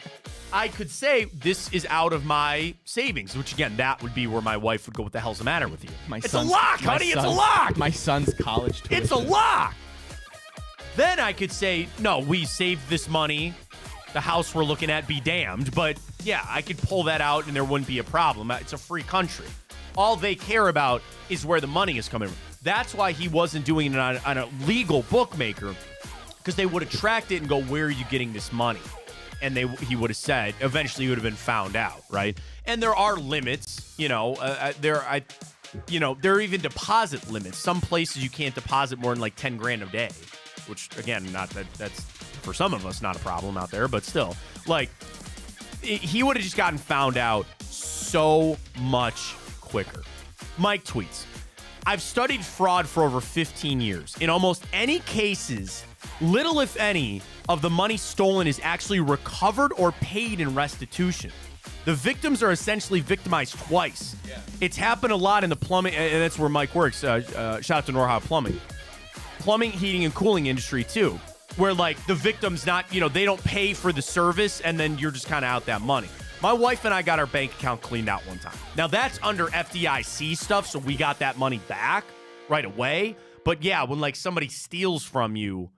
I could say this is out of my savings, which, again, that would be where my wife would go, what the hell's the matter with you? It's a lock, honey. It's a lock. My son's college tuition. It's a lock. Then I could say, no, we saved this money. The house we're looking at be damned. But, yeah, I could pull that out and there wouldn't be a problem. It's a free country. All they care about is where the money is coming from. That's why he wasn't doing it on a legal bookmaker, because they would have tracked it and go, where are you getting this money? And he would have said, eventually he would have been found out, right? And there are limits, there are even deposit limits. Some places you can't deposit more than like 10 grand a day, which, again, that's for some of us not a problem out there, but still, like, he would have just gotten found out so much quicker. Mike tweets, I've studied fraud for over 15 years. In almost any cases, little if any of the money stolen is actually recovered or paid in restitution. The victims are essentially victimized twice. Yeah. It's happened a lot in the plumbing, and that's where Mike works. Shout out to Norha Plumbing, heating, and cooling industry too, where, like, the victim's not, they don't pay for the service, and then you're just kind of out that money. My wife and I got our bank account cleaned out one time. Now, that's under FDIC stuff, so we got that money back right away. But, yeah, when, like, somebody steals from you,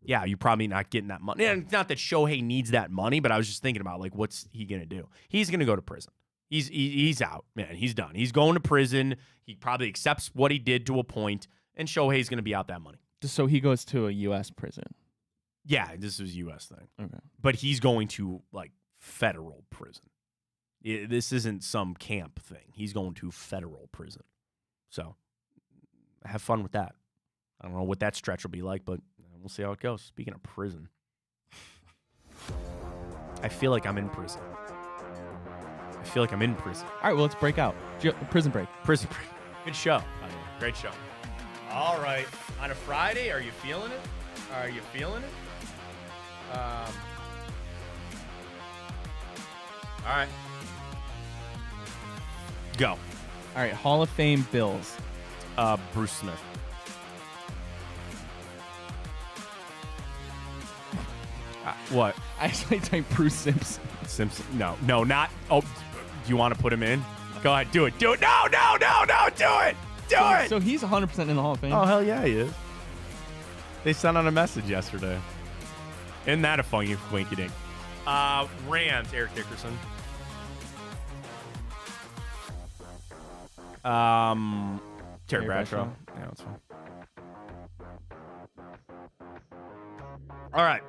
yeah, you're probably not getting that money. And it's not that Shohei needs that money, but I was just thinking about, like, what's he going to do? He's going to go to prison. He's out, man. He's done. He's going to prison. He probably accepts what he did to a point, and Shohei's going to be out that money. So he goes to a U.S. prison? Yeah, this is a U.S. thing. Okay. But he's going to, like, federal prison. This isn't some camp thing. He's going to federal prison. So have fun with that. I don't know what that stretch will be like, but we'll see how it goes. Speaking of prison, I feel like I'm in prison. All right, well, let's break out. Prison break. Good show. Great show. All right. On a Friday, are you feeling it? All right. Go. All right, Hall of Fame Bills. Bruce Smith. What? I actually typed Bruce Simpson. Simpson? No, not. Oh, do you want to put him in? Go ahead, do it. Do it. No, do it. Do it. So he's 100% in the Hall of Fame. Oh, hell yeah, he is. They sent out a message yesterday. Isn't that a funny winky dink? Rams, Eric Dickerson. Terry Bradshaw. Yeah, that's fine. All right.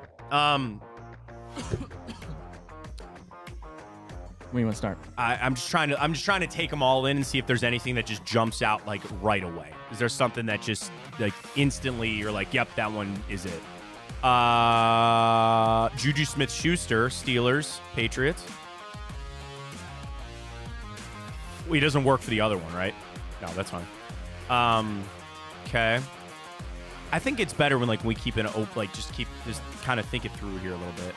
Where you want to start? I'm just trying to take them all in and see if there's anything that just jumps out like right away. Is there something that just like instantly you're like, yep, that one is it? Juju Smith-Schuster, Steelers, Patriots. Well, he doesn't work for the other one, right? No, that's fine. Okay. I think it's better when like we keep it open, like just kind of think it through here a little bit.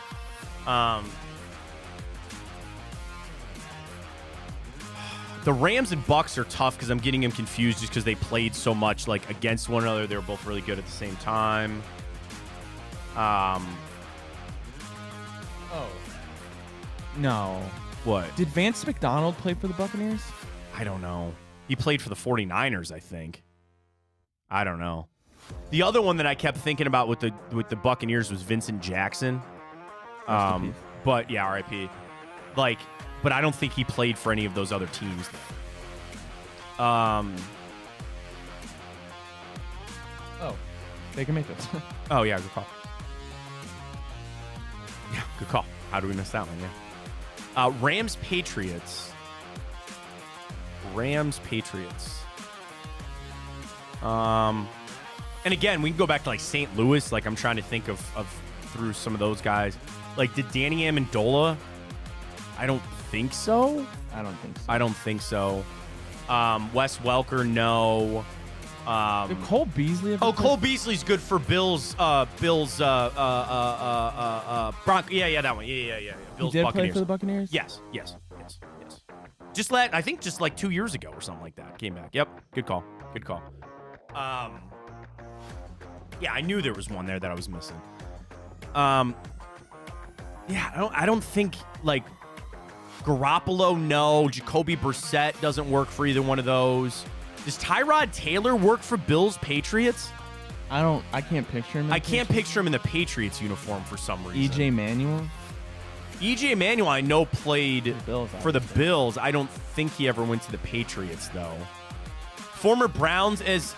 The Rams and Bucks are tough because I'm getting them confused just because they played so much like against one another. They were both really good at the same time. Oh. No. What? Did Vance McDonald play for the Buccaneers? I don't know. He played for the 49ers, I think. I don't know. The other one that I kept thinking about with the Buccaneers was Vincent Jackson. But yeah, RIP. Like, but I don't think he played for any of those other teams. Oh, Baker Mayfield. Oh yeah, good call. Yeah, good call. How do we miss that one? Yeah. Rams Patriots. And again, we can go back to like St. Louis. Like I'm trying to think of through some of those guys. Like, did Danny Amendola? I don't think so. I don't think so. Wes Welker, no. Did Cole Beasley ever play? Cole Beasley's good for Bills. Bronco. Yeah, that one. Yeah. Bills, he did Buccaneers. play for the Buccaneers? Yes. Just I think just like 2 years ago or something like that. Came back. Yep. Good call. Yeah, I knew there was one there that I was missing. Yeah, I don't think like Garoppolo, no. Jacoby Brissett doesn't work for either one of those. Does Tyrod Taylor work for Bills Patriots? I can't picture him. I can't picture him in the Patriots uniform for some reason. EJ Manuel? EJ Manuel, I know played for the Bills. I don't think he ever went to the Patriots though. Former Browns as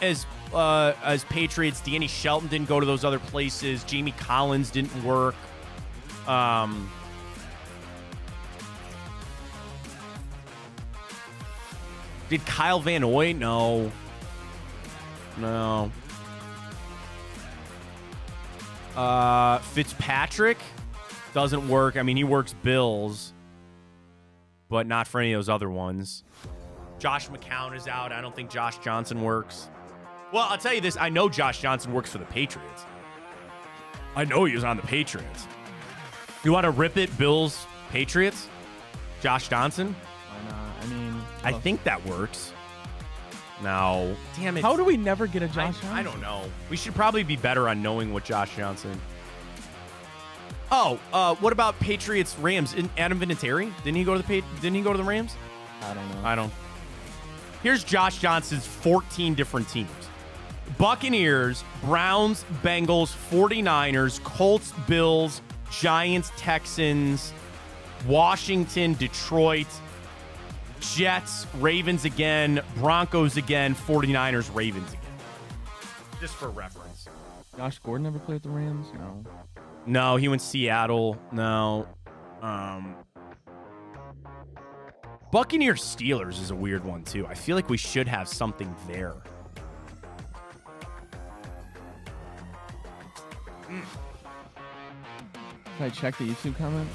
Patriots, Danny Shelton didn't go to those other places. Jamie Collins didn't work. Did Kyle Van Noy? No. Fitzpatrick doesn't work. I mean, he works Bills, but not for any of those other ones. Josh McCown is out. I don't think Josh Johnson works. Well, I'll tell you this. I know Josh Johnson works for the Patriots. I know he was on the Patriots. You want to rip it, Bills, Patriots? Josh Johnson? Why not? I mean, I think that works. No. Damn it. How do we never get a Josh Johnson? I don't know. We should probably be better on knowing what Josh Johnson. Oh, what about Patriots Rams? Adam Vinatieri? Didn't he go to the Rams? I don't know. Here's Josh Johnson's 14 different teams. Buccaneers, Browns, Bengals, 49ers, Colts, Bills, Giants, Texans, Washington, Detroit, Jets, Ravens again, Broncos again, 49ers, Ravens again. Just for reference. Josh Gordon never played with the Rams? No. No, he went Seattle. No. Buccaneers Steelers is a weird one, too. I feel like we should have something there. Can I check the YouTube comments?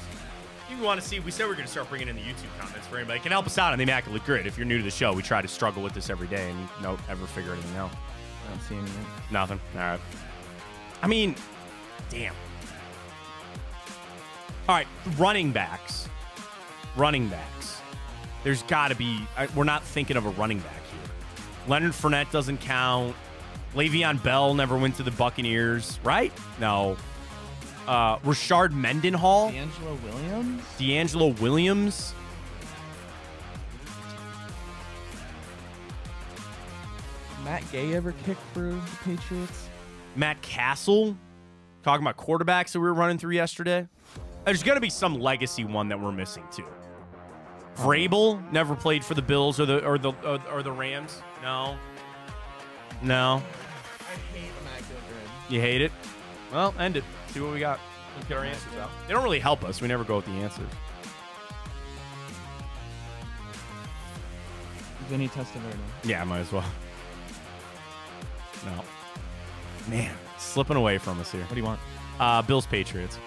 You want to see, we said we are going to start bringing in the YouTube comments for anybody. It can help us out on the Immaculate Grid. If you're new to the show, we try to struggle with this every day and don't ever figure anything out. I don't see anything. Nothing. All right. I mean, damn. All right, running backs. There's got to be, we're not thinking of a running back here. Leonard Fournette doesn't count. Le'Veon Bell never went to the Buccaneers, right? No. Rashard Mendenhall. D'Angelo Williams. Matt Gay ever kicked for the Patriots? Matt Castle. Talking about quarterbacks that we were running through yesterday. There's going to be some legacy one that we're missing too. Vrabel never played for the Bills or the Rams. No. I hate Matt Gilbert. You hate it? Well, end it. See what we got. Let's get our answers out. They don't really help us. We never go with the answers. Vinny Testaverde. Yeah, might as well. No. Man, slipping away from us here. What do you want? Bills Patriots.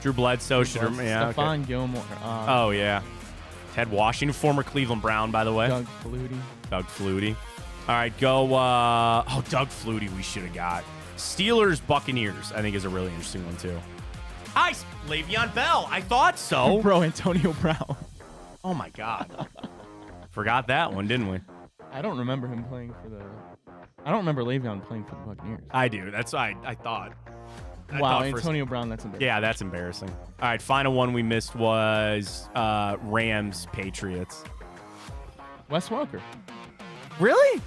Drew Bledsoe should yeah. Stephon Okay. Gilmore. Oh yeah. Ted Washington, former Cleveland Brown, by the way. Doug Flutie. Doug Flutie. All right, go. Doug Flutie we should have got. Steelers Buccaneers, I think, is a really interesting one too. Le'Veon Bell. I thought so. Bro, Antonio Brown. Oh my God. Forgot that one, didn't we? I don't remember him playing for the. I don't remember Le'Veon playing for the Buccaneers. I do. That's I thought. Wow, Antonio Brown, that's embarrassing. Yeah, that's embarrassing. All right, final one we missed was Rams Patriots. Wes Welker. Really?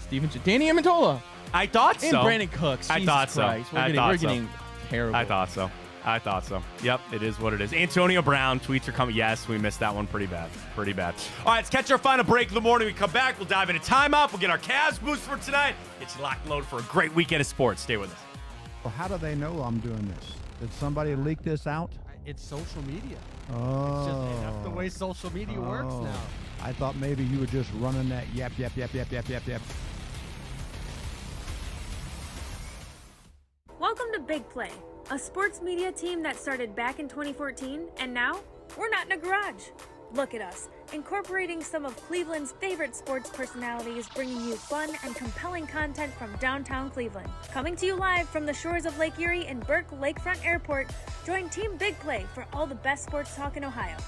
Danny Amendola. I thought so. And Brandon Cooks. I thought so. Christ. We're getting terrible. I thought so. Yep, it is what it is. Antonio Brown, tweets are coming. Yes, we missed that one pretty bad. All right, let's catch our final break of the morning. We come back, we'll dive into timeout. We'll get our Cavs boost for tonight. Get you locked and loaded for a great weekend of sports. Stay with us. Well, how do they know I'm doing this? Did somebody leak this out? It's social media. Oh. It's just that's the way social media works now. I thought maybe you were just running that yap. Welcome to Big Play, a sports media team that started back in 2014, and now we're not in a garage. Look at us, incorporating some of Cleveland's favorite sports personalities, bringing you fun and compelling content from downtown Cleveland. Coming to you live from the shores of Lake Erie and Burke Lakefront Airport, join Team Big Play for all the best sports talk in Ohio.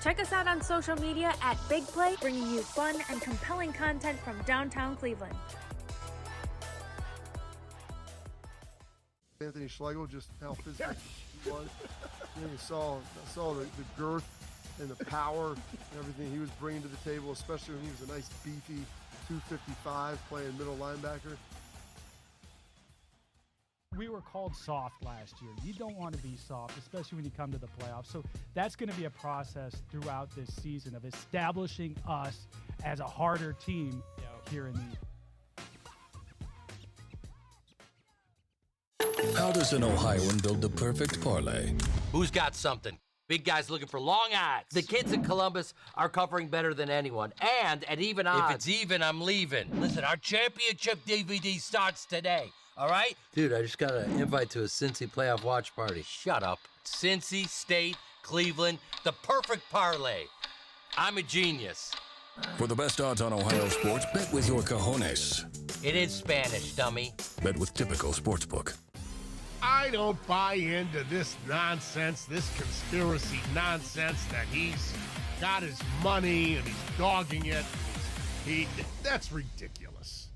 Check us out on social media at Big Play, bringing you fun and compelling content from downtown Cleveland. Anthony Schlegel, just how physical he was. You saw the girth and the power and everything he was bringing to the table, especially when he was a nice beefy 255 playing middle linebacker. We were called soft last year. You don't want to be soft, especially when you come to the playoffs. So that's going to be a process throughout this season of establishing us as a harder team here in the How does an Ohioan build the perfect parlay? Who's got something? Big guys looking for long odds. The kids in Columbus are covering better than anyone. And at even odds. If it's even, I'm leaving. Listen, our championship DVD starts today. All right? Dude, I just got an invite to a Cincy playoff watch party. Shut up. Cincy, State, Cleveland, the perfect parlay. I'm a genius. For the best odds on Ohio sports, bet with your cojones. It is Spanish, dummy. Bet with Typical Sportsbook. I don't buy into this nonsense, this conspiracy nonsense that he's got his money and he's dogging it. That's ridiculous.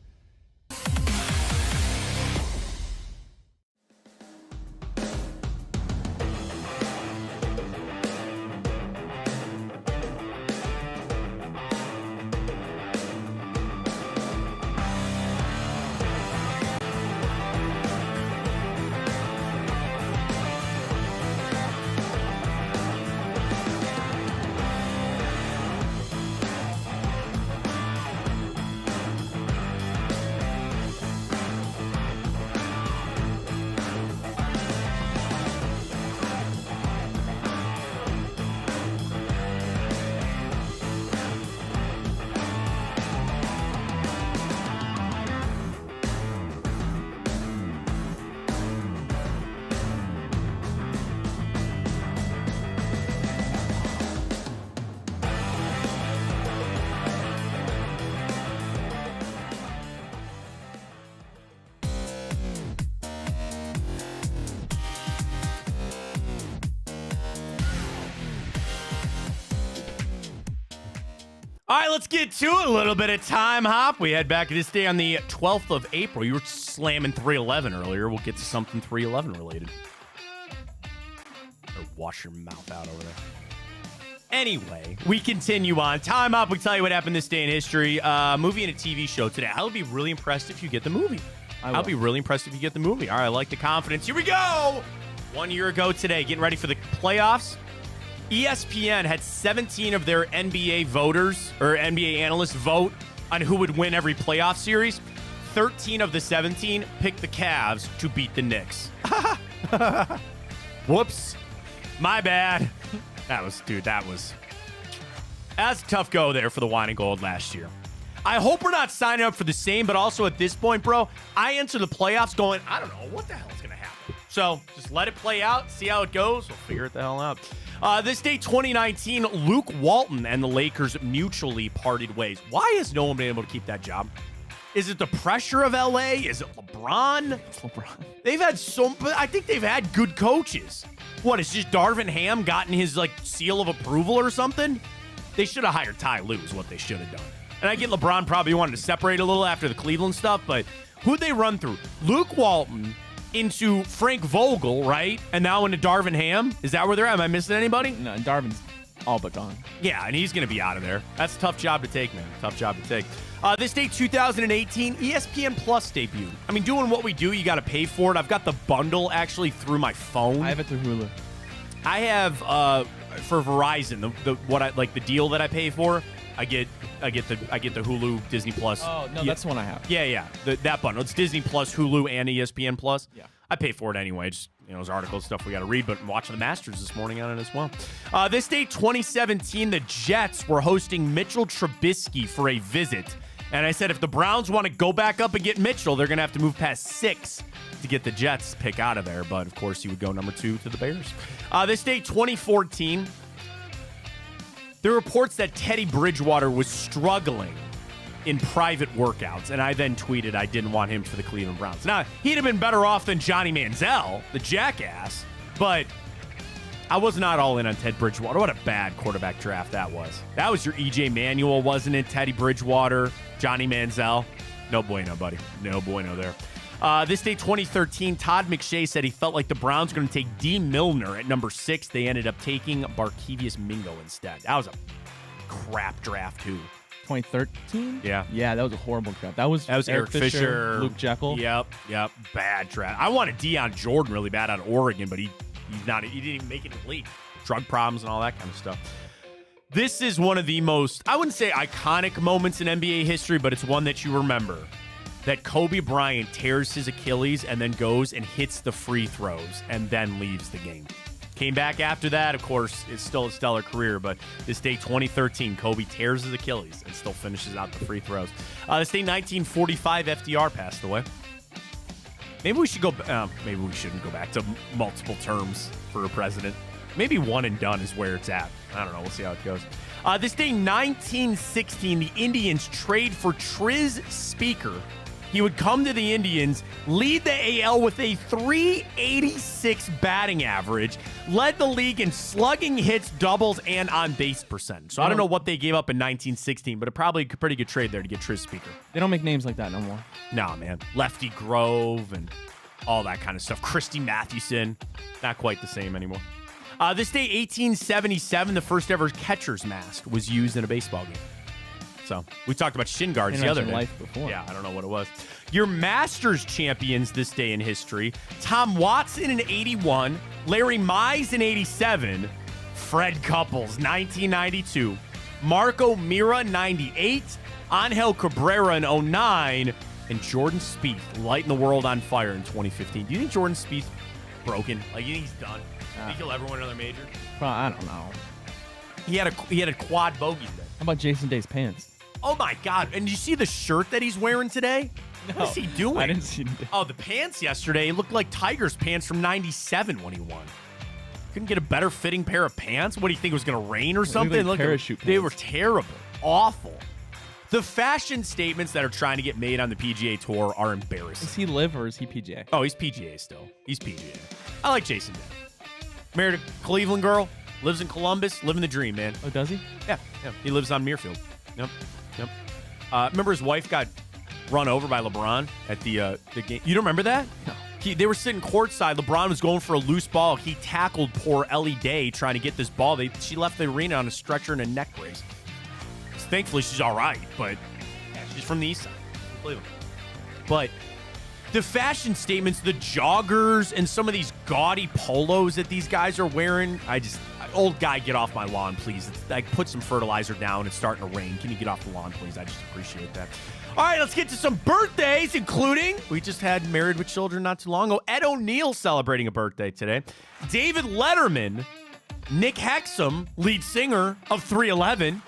All right, let's get to it. A little bit of time hop. We head back to this day on the 12th of April. You were slamming 311 earlier. We'll get to something 311 related. Or wash your mouth out over there. Anyway, we continue on. Time up. We tell you what happened this day in history. Movie and a TV show today. I'll be really impressed if you get the movie. I'll be really impressed if you get the movie. All right, I like the confidence. Here we go. 1 year ago today, getting ready for the playoffs. ESPN had 17 of their NBA voters or NBA analysts vote on who would win every playoff series. 13 of the 17 picked the Cavs to beat the Knicks. Whoops. My bad. That's a tough go there for the Wine and Gold last year. I hope we're not signing up for the same, but also at this point, bro, I enter the playoffs going, I don't know what the hell is going to happen. So just let it play out, see how it goes. We'll figure it the hell out. This day, 2019, Luke Walton and the Lakers mutually parted ways. Why has no one been able to keep that job? Is it the pressure of LA? Is it LeBron? It's LeBron. They've had I think they've had good coaches. What, is just Darvin Ham gotten his, seal of approval or something? They should have hired Ty Lue is what they should have done. And I get LeBron probably wanted to separate a little after the Cleveland stuff, but who'd they run through? Luke Walton into Frank Vogel, right? And now into Darvin Ham? Is that where they're at? Am I missing anybody? No, Darvin's all but gone. Yeah, and he's going to be out of there. That's a tough job to take, man. Tough job to take. This day, 2018, ESPN Plus debuted. I mean, doing what we do, you got to pay for it. I've got the bundle actually through my phone. I have it through Hulu. I have for Verizon the deal that I pay for. I get the Hulu Disney Plus. Oh no, that's the one I have. Yeah, that bundle. It's Disney Plus, Hulu, and ESPN Plus. Yeah, I pay for it anyway. Just those articles, stuff we got to read. But I'm watching the Masters this morning on it as well. This day, 2017, the Jets were hosting Mitchell Trubisky for a visit, and I said if the Browns want to go back up and get Mitchell, they're gonna have to move past 6 to get the Jets pick out of there. But of course, he would go number 2 to the Bears. This day, 2014. There are reports that Teddy Bridgewater was struggling in private workouts, and I then tweeted I didn't want him for the Cleveland Browns. Now, he'd have been better off than Johnny Manziel, the jackass, but I was not all in on Ted Bridgewater. What a bad quarterback draft that was. That was your E.J. Manuel, wasn't it? Teddy Bridgewater, Johnny Manziel. No bueno, buddy. No bueno there. This day, 2013, Todd McShay said he felt like the Browns were going to take D. Milner at number 6. They ended up taking Barkevious Mingo instead. That was a crap draft, too. 2013? Yeah. Yeah, that was a horrible draft. That was Eric Fisher, Luke Jekyll. Yep. Bad draft. I wanted Deion Jordan really bad out of Oregon, but he didn't even make it in the league. Drug problems and all that kind of stuff. This is one of the most, I wouldn't say iconic moments in NBA history, but it's one that you remember. That Kobe Bryant tears his Achilles and then goes and hits the free throws and then leaves the game. Came back after that, of course, it's still a stellar career, but this day, 2013, Kobe tears his Achilles and still finishes out the free throws. This day, 1945, FDR passed away. Maybe we should maybe we shouldn't go back to multiple terms for a president. Maybe one and done is where it's at. I don't know. We'll see how it goes. This day, 1916, the Indians trade for Tris Speaker. He would come to the Indians, lead the AL with a .386 batting average, led the league in slugging, hits, doubles, and on-base percentage. So I don't know what they gave up in 1916, but probably a pretty good trade there to get Tris Speaker. They don't make names like that no more. Nah, man. Lefty Grove and all that kind of stuff. Christy Mathewson, not quite the same anymore. This day, 1877, the first ever catcher's mask was used in a baseball game. So we talked about shin guards the other day. Life before. Yeah, I don't know what it was. Your Masters champions this day in history: Tom Watson in 81, Larry Mize in 87, Fred Couples 1992, Marco Mira 98, Angel Cabrera in 09, and Jordan Spieth lighting the world on fire in 2015. Do you think Jordan Spieth broken? Like, you think he's done? Think he'll ever win another major? I don't know. He had a quad bogey today. How about Jason Day's pants? Oh my God! And you see the shirt that he's wearing today? No, what is he doing? I didn't see him. Oh, the pants yesterday looked like Tiger's pants from '97 when he won. Couldn't get a better fitting pair of pants. What do you think, it was going to rain or something? Like parachute pants. They were terrible, awful. The fashion statements that are trying to get made on the PGA Tour are embarrassing. Is he live or is he PGA? Oh, he's PGA still. He's PGA. I like Jason Day. Married a Cleveland girl, lives in Columbus, living the dream, man. Oh, does he? Yeah. He lives on Muirfield. Yep. Remember his wife got run over by LeBron at the game? You don't remember that? No. They were sitting courtside. LeBron was going for a loose ball. He tackled poor Ellie Day trying to get this ball. She left the arena on a stretcher and a neck brace. Thankfully, she's all right, but yeah, she's from the east side. Unbelievable. But the fashion statements, the joggers, and some of these gaudy polos that these guys are wearing, old guy, get off my lawn, please. It's like, put some fertilizer down. It's starting to rain. Can you get off the lawn, please? I just appreciate that. All right, let's get to some birthdays, including, we just had Married with Children not too long ago. Ed O'Neill celebrating a birthday today. David Letterman, Nick Hexum, lead singer of 311,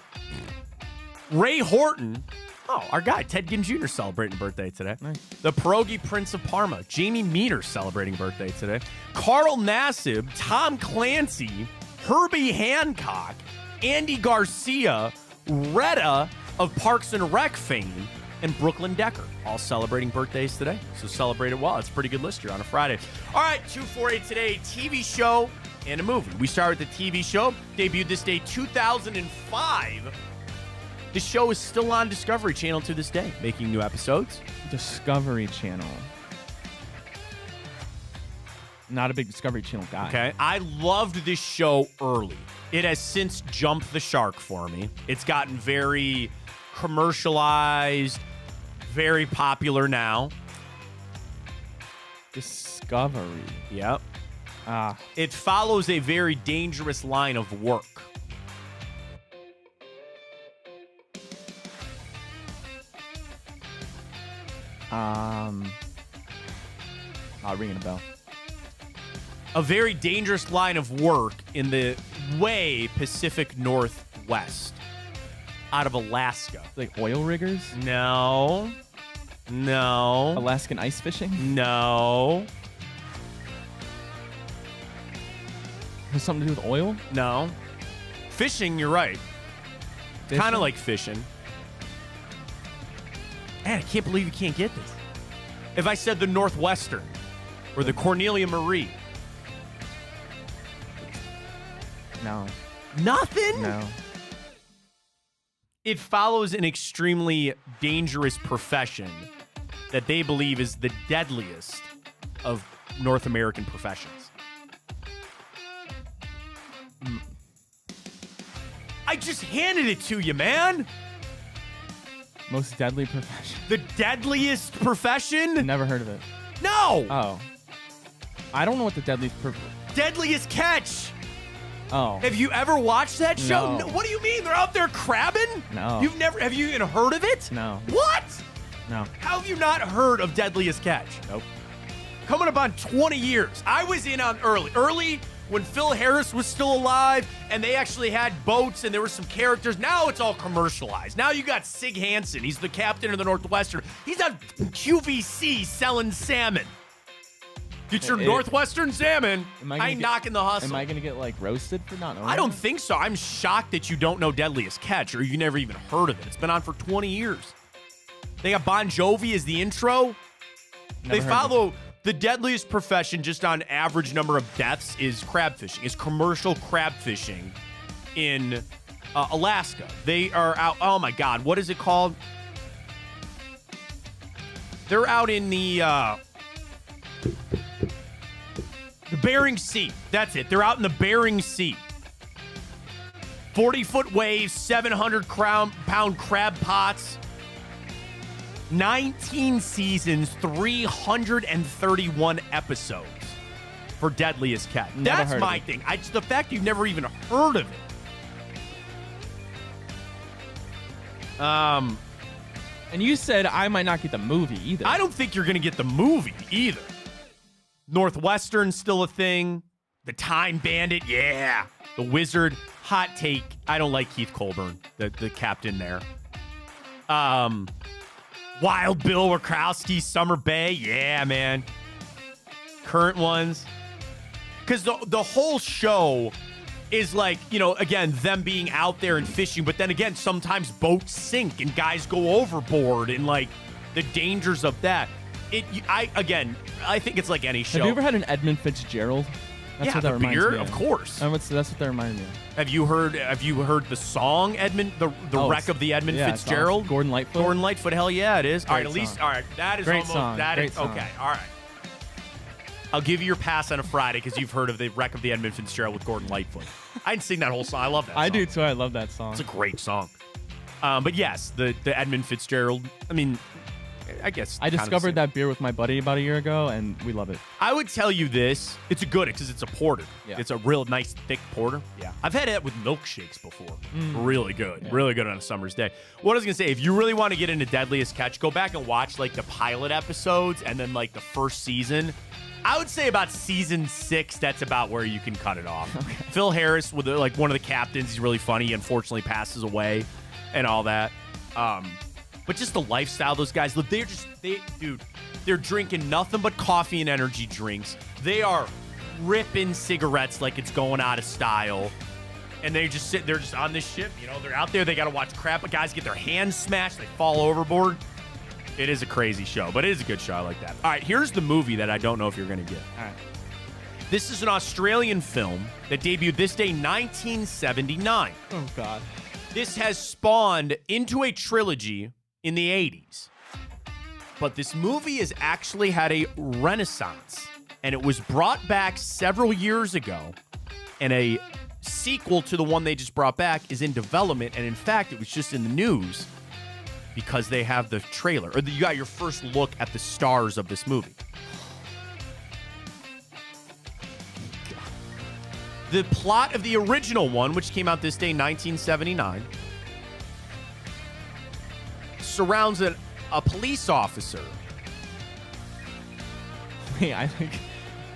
Ray Horton, our guy, Ted Ginn Jr. celebrating a birthday today. Nice. The Pierogi Prince of Parma, Jamie Meter celebrating a birthday today. Carl Nassib, Tom Clancy, Herbie Hancock, Andy Garcia, Retta of Parks and Rec fame, and Brooklyn Decker, all celebrating birthdays today. So celebrate it well. It's a pretty good list here on a Friday. All right, 248 today, TV show and a movie. We start with the TV show. Debuted this day, 2005. The show is still on Discovery Channel to this day, making new episodes. Discovery Channel. Not a big Discovery Channel guy. Okay. I loved this show early. It has since jumped the shark for me. It's gotten very commercialized, very popular now. Discovery. Yep. It follows a very dangerous line of work. Ringing a bell. A very dangerous line of work in the way Pacific Northwest out of Alaska. Like oil riggers? No. Alaskan ice fishing? No. Has something to do with oil? No. Fishing, you're right. Kind of like fishing. Man, I can't believe you can't get this. If I said the Northwestern or the Cornelia Marie. No. Nothing? No. It follows an extremely dangerous profession that they believe is the deadliest of North American professions. I just handed it to you, man. Most deadly profession. The deadliest profession? Never heard of it. No. Oh. I don't know what the deadliest Deadliest Catch. Oh. Have you ever watched that show? No. What do you mean? They're out there crabbing? No. Have you even heard of it? No. What? No. How have you not heard of Deadliest Catch? Nope. Coming up on 20 years. I was in on early when Phil Harris was still alive and they actually had boats and there were some characters. Now it's all commercialized. Now you got Sig Hansen. He's the captain of the Northwestern. He's on QVC selling salmon. Get your Northwestern salmon. I ain't knocking the hustle. Am I going to get, like, roasted for not knowing I don't that? think so. I'm shocked that you don't know Deadliest Catch or you never even heard of it. It's been on for 20 years. They got Bon Jovi as the intro. They follow the deadliest profession just on average number of deaths is crab fishing, is commercial crab fishing in Alaska. They are out. Oh, my God. What is it called? They're out in the Bering Sea. That's it. They're out in the Bering Sea. 40-foot waves, 700-pound crab pots. 19 seasons, 331 episodes for Deadliest Catch. That's my thing. The fact you've never even heard of it. And you said I might not get the movie either. I don't think you're going to get the movie either. Northwestern's still a thing. The Time Bandit, yeah. The Wizard, hot take. I don't like Keith Colburn, the captain there. Wild Bill Wachowski, Summer Bay, yeah, man. Current ones. Because the whole show is like, again, them being out there and fishing, but then again, sometimes boats sink and guys go overboard and like the dangers of that. I think it's like any show. Have you ever had an Edmund Fitzgerald? That's yeah, what that the reminds beer, me of course. That's what that reminded me of. Have you heard the song the wreck of the Edmund Fitzgerald? Awesome. Gordon Lightfoot. Gordon Lightfoot, hell yeah, it is. All right, at Great least song. all right. That is Great almost song. that Great is song. okay. All right. I'll give you your pass on a Friday because you've heard of the wreck of the Edmund Fitzgerald with Gordon Lightfoot. I didn't sing that whole song. I love that song. I do too. I love that song. It's a great song. But yes, the Edmund Fitzgerald. I mean, I guess I discovered that beer with my buddy about a year ago, and we love it. I would tell you this: it's a good because it's a porter. Yeah. It's a real nice thick porter. Yeah, I've had it with milkshakes before. Really good, really good on a summer's day. What I was gonna say, if you really want to get into Deadliest Catch, go back and watch like the pilot episodes and then like the first season. I would say about season 6, that's about where you can cut it off. Okay. Phil Harris, with like one of the captains, he's really funny. He unfortunately passes away, and all that. But just the lifestyle those guys live. They're drinking nothing but coffee and energy drinks. They are ripping cigarettes like it's going out of style. And they're just on this ship. You know, they're out there. They got to watch crap. But guys get their hands smashed. They fall overboard. It is a crazy show, but it is a good show. I like that. All right, here's the movie that I don't know if you're going to get. All right. This is an Australian film that debuted this day, 1979. Oh, God. This has spawned into a trilogy in the 80s. But this movie has actually had a renaissance, and it was brought back several years ago, and a sequel to the one they just brought back is in development, and in fact, it was just in the news because they have the trailer, or you got your first look at the stars of this movie. The plot of the original one, which came out this day, 1979, surrounds a police officer. Wait, I think...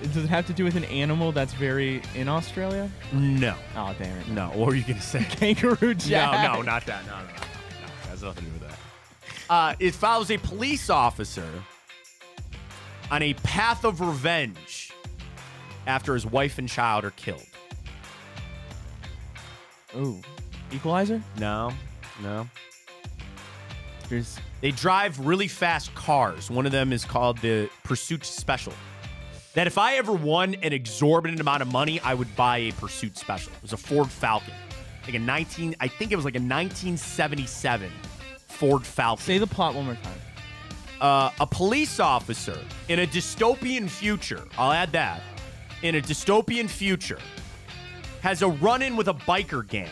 Does it have to do with an animal that's very in Australia? No. Oh, damn it. No. What were you going to say? Kangaroo Jack. No, not that. No. It has nothing to do with that. It follows a police officer on a path of revenge after his wife and child are killed. Ooh. Equalizer? No. There's... They drive really fast cars. One of them is called the Pursuit Special. That if I ever won an exorbitant amount of money, I would buy a Pursuit Special. It was a Ford Falcon. I think it was like a 1977 Ford Falcon. Say the plot one more time. A police officer in a dystopian future, I'll add that, in a dystopian future, has a run-in with a biker gang.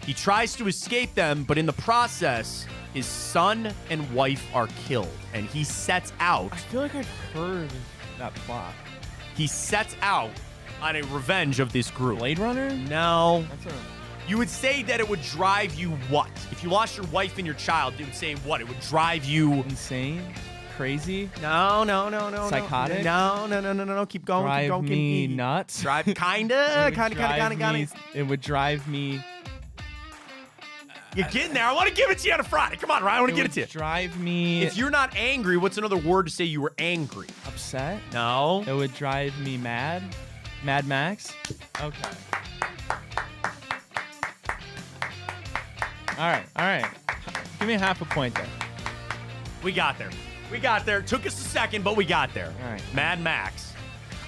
He tries to escape them, but in the process, his son and wife are killed, and he sets out. I feel like I've heard that plot. He sets out on a revenge of this group. Blade Runner? No. That's a... You would say that it would drive you what? If you lost your wife and your child, it would say what? It would drive you... Insane? Crazy? No. Psychotic? No. Keep going. Drive me nuts? Drive, kinda. It would drive me... You're getting there. I want to give it to you on a Friday. Come on, Ryan. I want to get it to you. Drive me... If you're not angry, what's another word to say you were angry? Upset? No. It would drive me mad? Mad Max? Okay. All right. Give me half a point there. We got there. Took us a second, but we got there. All right. Mad Max.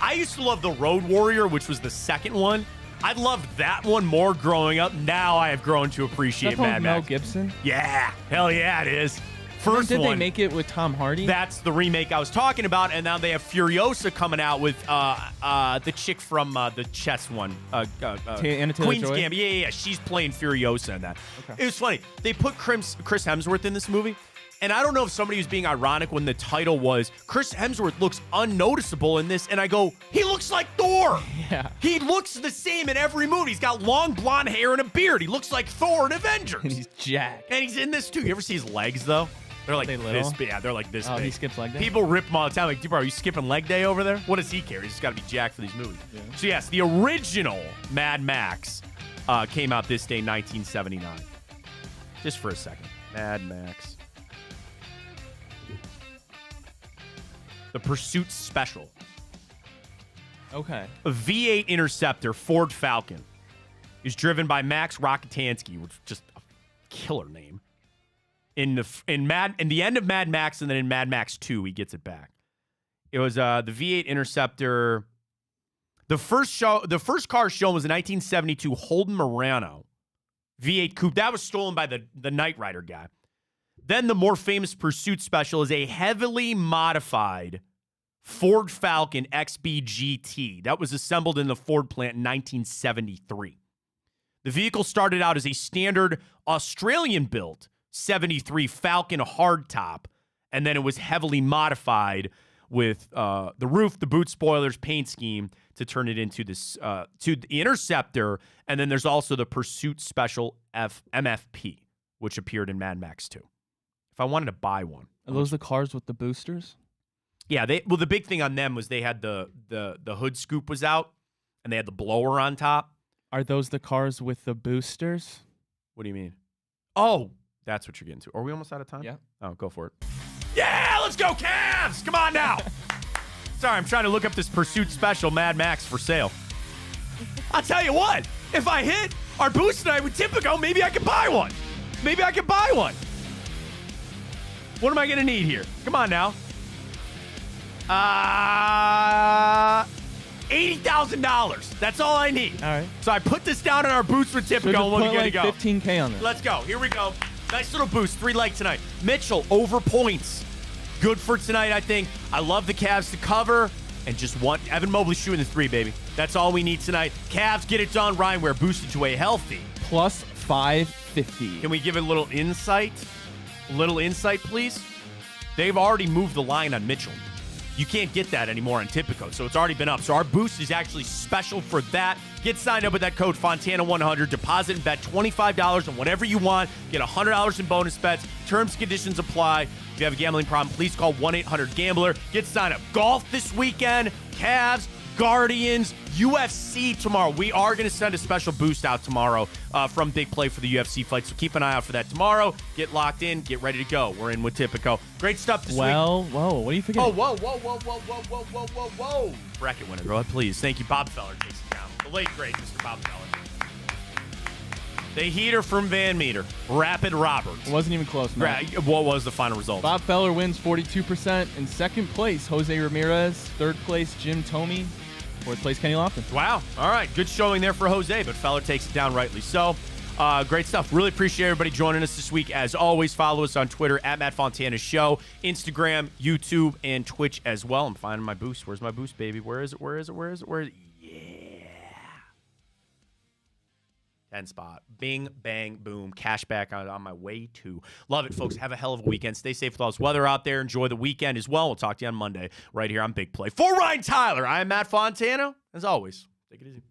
I used to love The Road Warrior, which was the second one. I loved that one more growing up. Now I have grown to appreciate Mad Max. Mel Gibson? Yeah. Hell yeah, it is. First Did one. they make it with Tom Hardy? That's the remake I was talking about, and now they have Furiosa coming out with the chick from the chess one, Anna Taylor Queen's Joy? Gambit. Yeah. She's playing Furiosa in that. Okay. It was funny. They put Chris Hemsworth in this movie, and I don't know if somebody was being ironic when the title was Chris Hemsworth looks unnoticeable in this, and I go, he looks like Thor. Yeah. He looks the same in every movie. He's got long blonde hair and a beard. He looks like Thor in Avengers. And he's jacked. And he's in this too. You ever see his legs though? They're like this big. Yeah, they're like this big. He skips leg day? People rip him all the time. Like, bro, are you skipping leg day over there? What does he care? He's just got to be jacked for these movies. Yeah. So, yes, the original Mad Max came out this day, 1979. Just for a second. Mad Max. The Pursuit Special. Okay. A V8 Interceptor Ford Falcon is driven by Max Rockatansky, which is just a killer name. In the end of Mad Max, and then in Mad Max 2, he gets it back. It was the V8 Interceptor. The first car shown was a 1972 Holden Murano V8 coupe. That was stolen by the Knight Rider guy. Then the more famous Pursuit Special is a heavily modified Ford Falcon XB GT that was assembled in the Ford plant in 1973. The vehicle started out as a standard Australian-built 73 Falcon hardtop, and then it was heavily modified with the roof, the boot spoilers, paint scheme to turn it into this to the Interceptor, and then there's also the Pursuit Special MFP, which appeared in Mad Max 2. If I wanted to buy one, Are those the cars with the boosters? Yeah, the big thing on them was they had the hood scoop was out, and they had the blower on top. Are those the cars with the boosters? What do you mean? Oh, that's what you're getting to. Are we almost out of time? Yeah. Oh, go for it. Yeah, let's go Cavs! Come on now. Sorry, I'm trying to look up this Pursuit Special Mad Max for sale. I'll tell you what, if I hit our boost tonight with Tipico, maybe I can buy one. Maybe I can buy one. What am I going to need here? Come on now. $80,000. That's all I need. All right. So I put this down in our boost with Tipico, and we'll get to go. 15K on this. Let's go. Here we go. Nice little boost. 3 leg tonight. Mitchell over points. Good for tonight, I think. I love the Cavs to cover and just want Evan Mobley shooting the 3, baby. That's all we need tonight. Cavs get it done. Ryan Ware boosted to a healthy plus 550. Can we give it a little insight? A little insight, please? They've already moved the line on Mitchell. You can't get that anymore on Tipico, so it's already been up. So our boost is actually special for that. Get signed up with that code Fontana100. Deposit and bet $25 on whatever you want. Get $100 in bonus bets. Terms and conditions apply. If you have a gambling problem, please call 1-800-GAMBLER. Get signed up. Golf this weekend. Cavs, Guardians, UFC tomorrow. We are going to send a special boost out tomorrow from Big Play for the UFC fight, so keep an eye out for that tomorrow. Get locked in. Get ready to go. We're in with Tipico. Great stuff this week. Whoa, what are you forgetting? Oh, whoa. Bracket winner. Go ahead, please. Thank you. Bob Feller takes it down. The late, great Mr. Bob Feller. The heater from Van Meter. Rapid Roberts. It wasn't even close, man. What was the final result? Bob Feller wins 42%. In second place, Jose Ramirez. Third place, Jim Tomey. Fourth place, Kenny Lofton. Wow. All right. Good showing there for Jose, but Feller takes it down rightly so. Great stuff. Really appreciate everybody joining us this week. As always, follow us on Twitter at Matt Fontana Show, Instagram, YouTube, and Twitch as well. I'm finding my boost. Where's my boost, baby? Where is it? Yeah. 10 spot. Bing, bang, boom. Cash back on my way to. Love it, folks. Have a hell of a weekend. Stay safe with all this weather out there. Enjoy the weekend as well. We'll talk to you on Monday right here on Big Play. For Ryan Tyler, I am Matt Fontana. As always, take it easy.